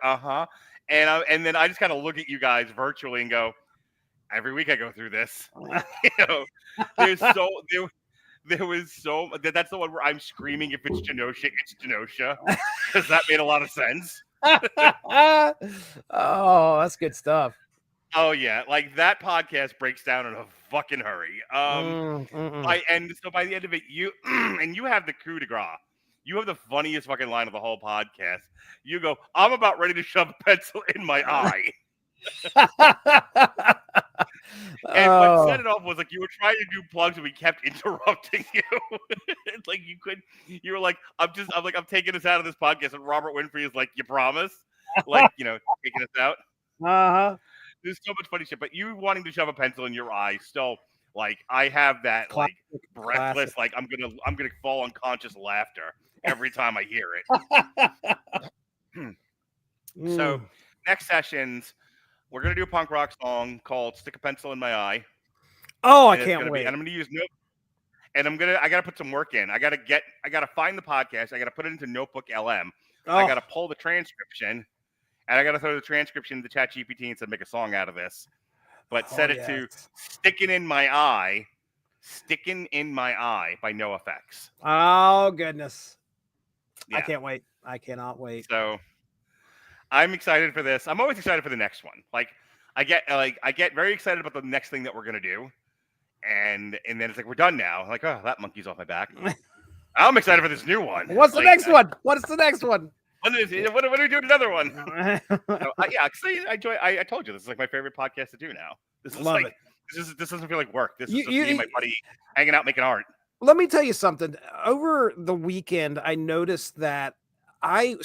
and then I just kind of look at you guys virtually and go, every week I go through this. That's the one where I'm screaming, if it's Genosha, it's Genosha, because that made a lot of sense. Oh, that's good stuff. Oh yeah, like that podcast breaks down in a fucking hurry. And so by the end of it, you have the coup de grace. You have the funniest fucking line of the whole podcast. You go, "I'm about ready to shove a pencil in my eye." And what set it off was like you were trying to do plugs and we kept interrupting you. It's like you were like, I'm taking us out of this podcast, and Robert Winfrey is like, "You promise?" Like, taking us out. There's so much funny shit. But you wanting to shove a pencil in your eye, still, like, I have that Classic, like breathless, classic. like I'm gonna fall unconscious laughter every time I hear it. So next sessions, we're gonna do a punk rock song called "Stick a Pencil in My Eye." Oh, I And it's can't gonna be, wait. and I'm gonna use and I gotta put some work in. I gotta find the podcast. I gotta put it into Notebook LM. I gotta pull the transcription, and I gotta throw the transcription into ChatGPT and say make a song out of this. But set it to "Sticking in My Eye," "Sticking in My Eye" by NoFX. Oh goodness. Yeah. I can't wait. I cannot wait. So I'm excited for this. I'm always excited for the next one. Like I get very excited about the next thing that we're gonna do. And then it's like, we're done now. Like, oh, that monkey's off my back. I'm excited for this new one. What's the next one? What is the next one? When are we doing another one? So, yeah, I told you this is like my favorite podcast to do now. This is Love it. This doesn't feel like work. This is just me and my buddy hanging out making art. Let me tell you something. Over the weekend, I noticed that I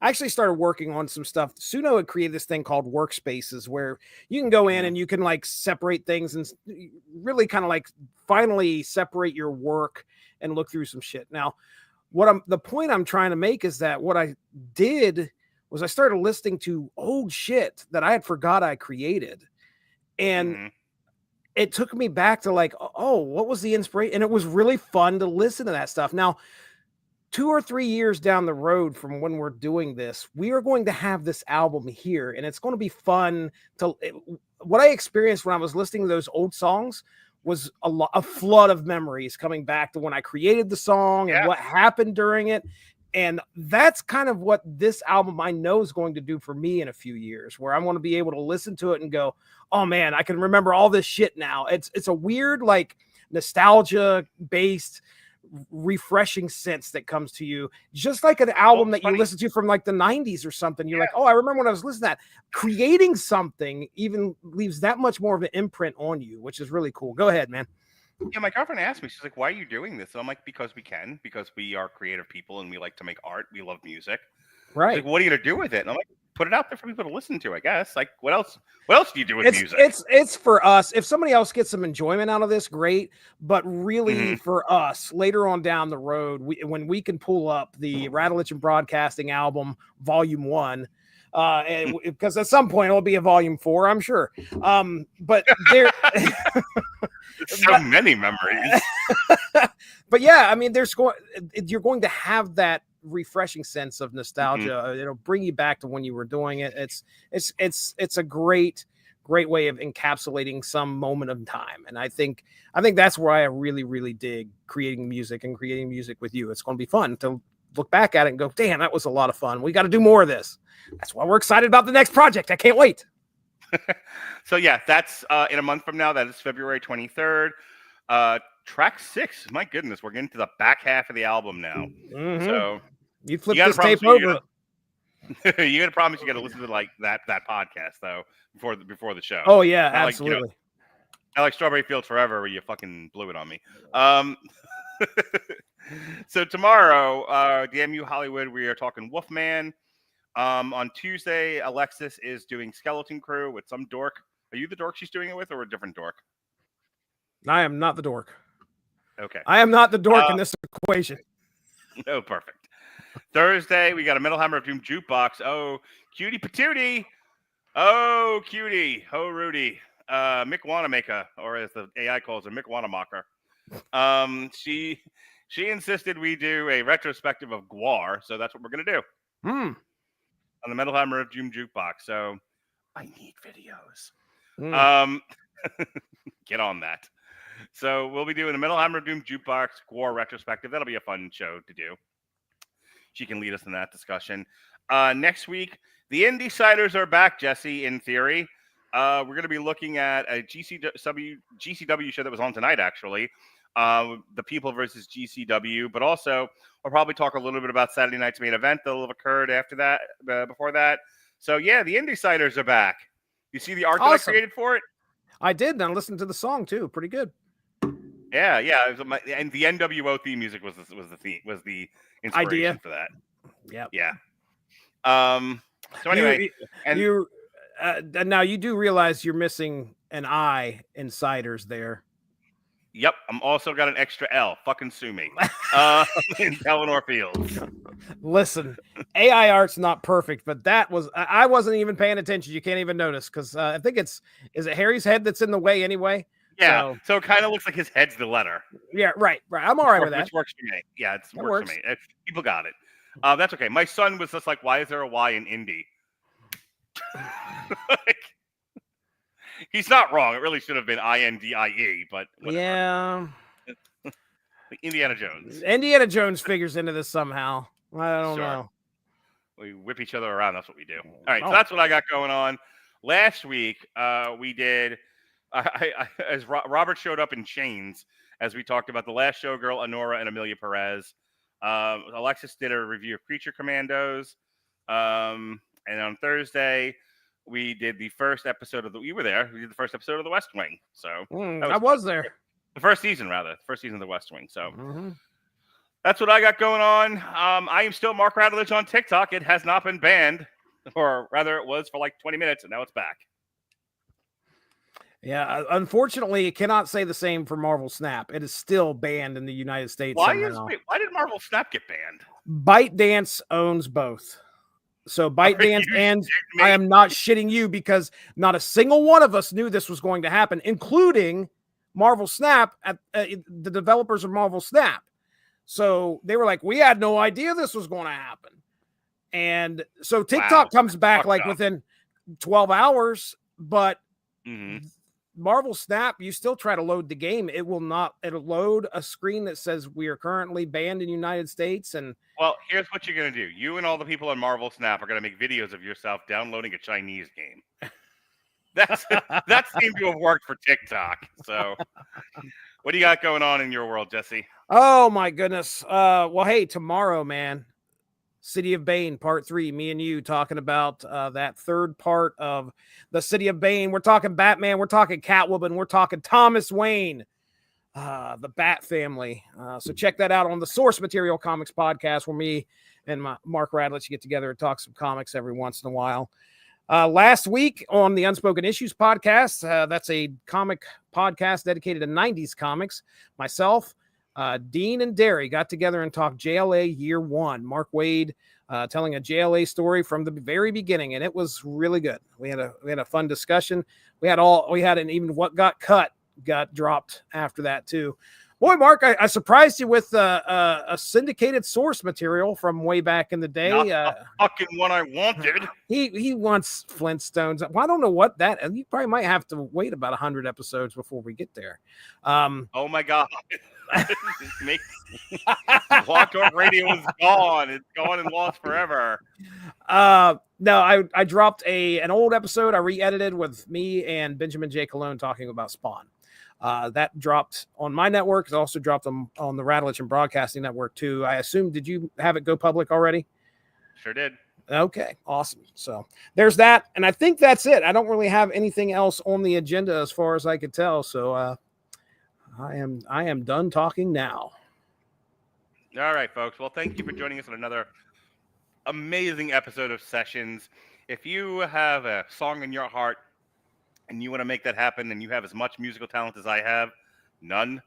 actually started working on some stuff. Suno had created this thing called workspaces where you can go in and you can like separate things and really kind of like finally separate your work and look through some shit. Now, the point I'm trying to make is that what I did was I started listening to old shit that I had forgot I created. And it took me back to like, oh, what was the inspiration? And it was really fun to listen to that stuff. Now, 2 or 3 years down the road from when we're doing this, we are going to have this album here, and it's going to be fun to. What I experienced when I was listening to those old songs was a flood of memories coming back to when I created the song and what happened during it. And that's kind of what this album I know is going to do for me in a few years, where I want to be able to listen to it and go, oh man, I can remember all this shit now. It's a weird, like, nostalgia based refreshing sense that comes to you, just like an album that you listen to from like the 90s or something. You're like, oh, I remember when I was listening to that. Creating something even leaves that much more of an imprint on you, which is really cool. Go ahead, man. Yeah, my girlfriend asked me, she's like, why are you doing this? So I'm like, because we are creative people and we like to make art. We love music. Right. Like, what are you gonna do with it? And I'm like, put it out there for people to listen to, I guess. Like, what else do you do with music? It's for us. If somebody else gets some enjoyment out of this, great. But really, for us, later on down the road, when we can pull up the Radulich and Broadcasting album, Volume 1, because at some point it'll be a Volume 4, I'm sure. But there, so many memories. But yeah, I mean, you're going to have that refreshing sense of nostalgia. It'll bring you back to when you were doing it. It's a great way of encapsulating some moment of time. And I think that's where I really, really dig creating music with you. It's going to be fun to look back at it and go, damn, that was a lot of fun. We got to do more of this. That's why we're excited about the next project. I can't wait. So yeah, that's in a month from now. That is February 23rd. Track 6. My goodness, we're getting to the back half of the album now. So you flip this tape over. You got to promise you got to listen to like that podcast though before the show. Oh yeah, not absolutely. Like, I like Strawberry Fields Forever, where you fucking blew it on me. So tomorrow, DMU Hollywood, we are talking Wolfman. On Tuesday, Alexis is doing Skeleton Crew with some dork. Are you the dork she's doing it with, or a different dork? I am not the dork. Okay. I am not the dork in this equation. Oh, perfect. Thursday, we got a Metal Hammer of Doom jukebox. Oh, cutie patootie. Oh, cutie. Oh, Rudy. Mick Wanamaker, or as the AI calls her, Mick Wanamaker. She insisted we do a retrospective of Gwar, so that's what we're going to do. On the Metal Hammer of Doom jukebox. So I need videos. Get on that. So we'll be doing a Metal Hammer of Doom jukebox Gwar retrospective. That'll be a fun show to do. She can lead us in that discussion. Next week, the Indie-Siders are back, Jesse, in theory. We're going to be looking at a GCW show that was on tonight, actually. The People versus GCW. But also, we'll probably talk a little bit about Saturday night's main event that will have occurred after that, before that. So, yeah, the Indie-Siders are back. You see the art that I created for it? I did, and I listened to the song, too. Pretty good. Yeah. And the NWO theme music was the inspiration idea for that. Yeah. Yeah. So anyway, now you do realize you're missing an I in Ciders there. Yep, I'm also got an extra L. Fucking sue me. In Pellenor Fields. Listen, AI art's not perfect, but that was I wasn't even paying attention. You can't even notice because I think is it Harry's head that's in the way anyway? Yeah, so it kind of looks like his head's the letter. Yeah, right. I'm all right with that. Which works for me. Yeah, it works for me. People got it. That's okay. My son was just like, why is there a Y in Indy? Like, he's not wrong. It really should have been INDIE, but whatever. Yeah. Indiana Jones. Indiana Jones figures into this somehow. I don't know. We whip each other around. That's what we do. All right, so that's what I got going on. Last week, we did. As Robert showed up in chains, as we talked about the last showgirl, Honora and Amelia Perez. Alexis did a review of Creature Commandos, and on Thursday we did the first episode of you were there. We did the first episode of The West Wing. So I was there. The first season, rather. The first season of The West Wing. So that's what I got going on. I am still Mark Radulich on TikTok. It has not been banned, or rather, it was for like 20 minutes, and now it's back. Yeah, unfortunately, it cannot say the same for Marvel Snap. It is still banned in the United States. Why did Marvel Snap get banned? ByteDance owns both. So ByteDance, and I am not shitting you because not a single one of us knew this was going to happen, including Marvel Snap, at the developers of Marvel Snap. So they were like, we had no idea this was going to happen. And so TikTok comes back like within 12 hours, but Marvel Snap, you still try to load the game. It'll load a screen that says we are currently banned in the United States. And well, here's what you're going to do. You and all the people on Marvel Snap are going to make videos of yourself downloading a Chinese game. That seemed to have worked for TikTok. So what do you got going on in your world, Jesse? Oh my goodness. Well, hey, tomorrow, man, City of Bane, part 3, me and you talking about that third part of the City of Bane. We're talking Batman, we're talking Catwoman, we're talking Thomas Wayne, the Bat family. So check that out on the Source Material Comics podcast, where me and Mark Radulich get together and talk some comics every once in a while. Last week on the Unspoken Issues podcast, that's a comic podcast dedicated to 90s comics, myself, Dean and Derry got together and talked JLA Year 1. Mark Waid telling a JLA story from the very beginning, and it was really good. We had a fun discussion. And even what got cut got dropped after that too. Boy, Mark, I surprised you with a syndicated source material from way back in the day. Not the fucking one I wanted. He wants Flintstones. Well, I don't know what that. You probably might have to wait about 100 episodes before we get there. Oh my god. Blog Talk Radio is gone. It's gone and lost forever. No, I dropped an old episode I re-edited with me and Benjamin J. Cologne talking about Spawn. That dropped on my network. It also dropped on the Radulich and Broadcasting Network too. I assume, did you have it go public already? Sure did. Okay, awesome. So there's that. And I think that's it. I don't really have anything else on the agenda as far as I could tell. So I am done talking now. All right, folks. Well, thank you for joining us on another amazing episode of Sessions. If you have a song in your heart and you want to make that happen and you have as much musical talent as I have, none,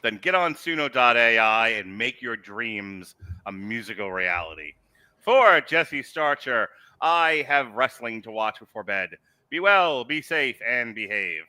then get on Suno.ai and make your dreams a musical reality. For Jesse Starcher, I have wrestling to watch before bed. Be well, be safe, and behave.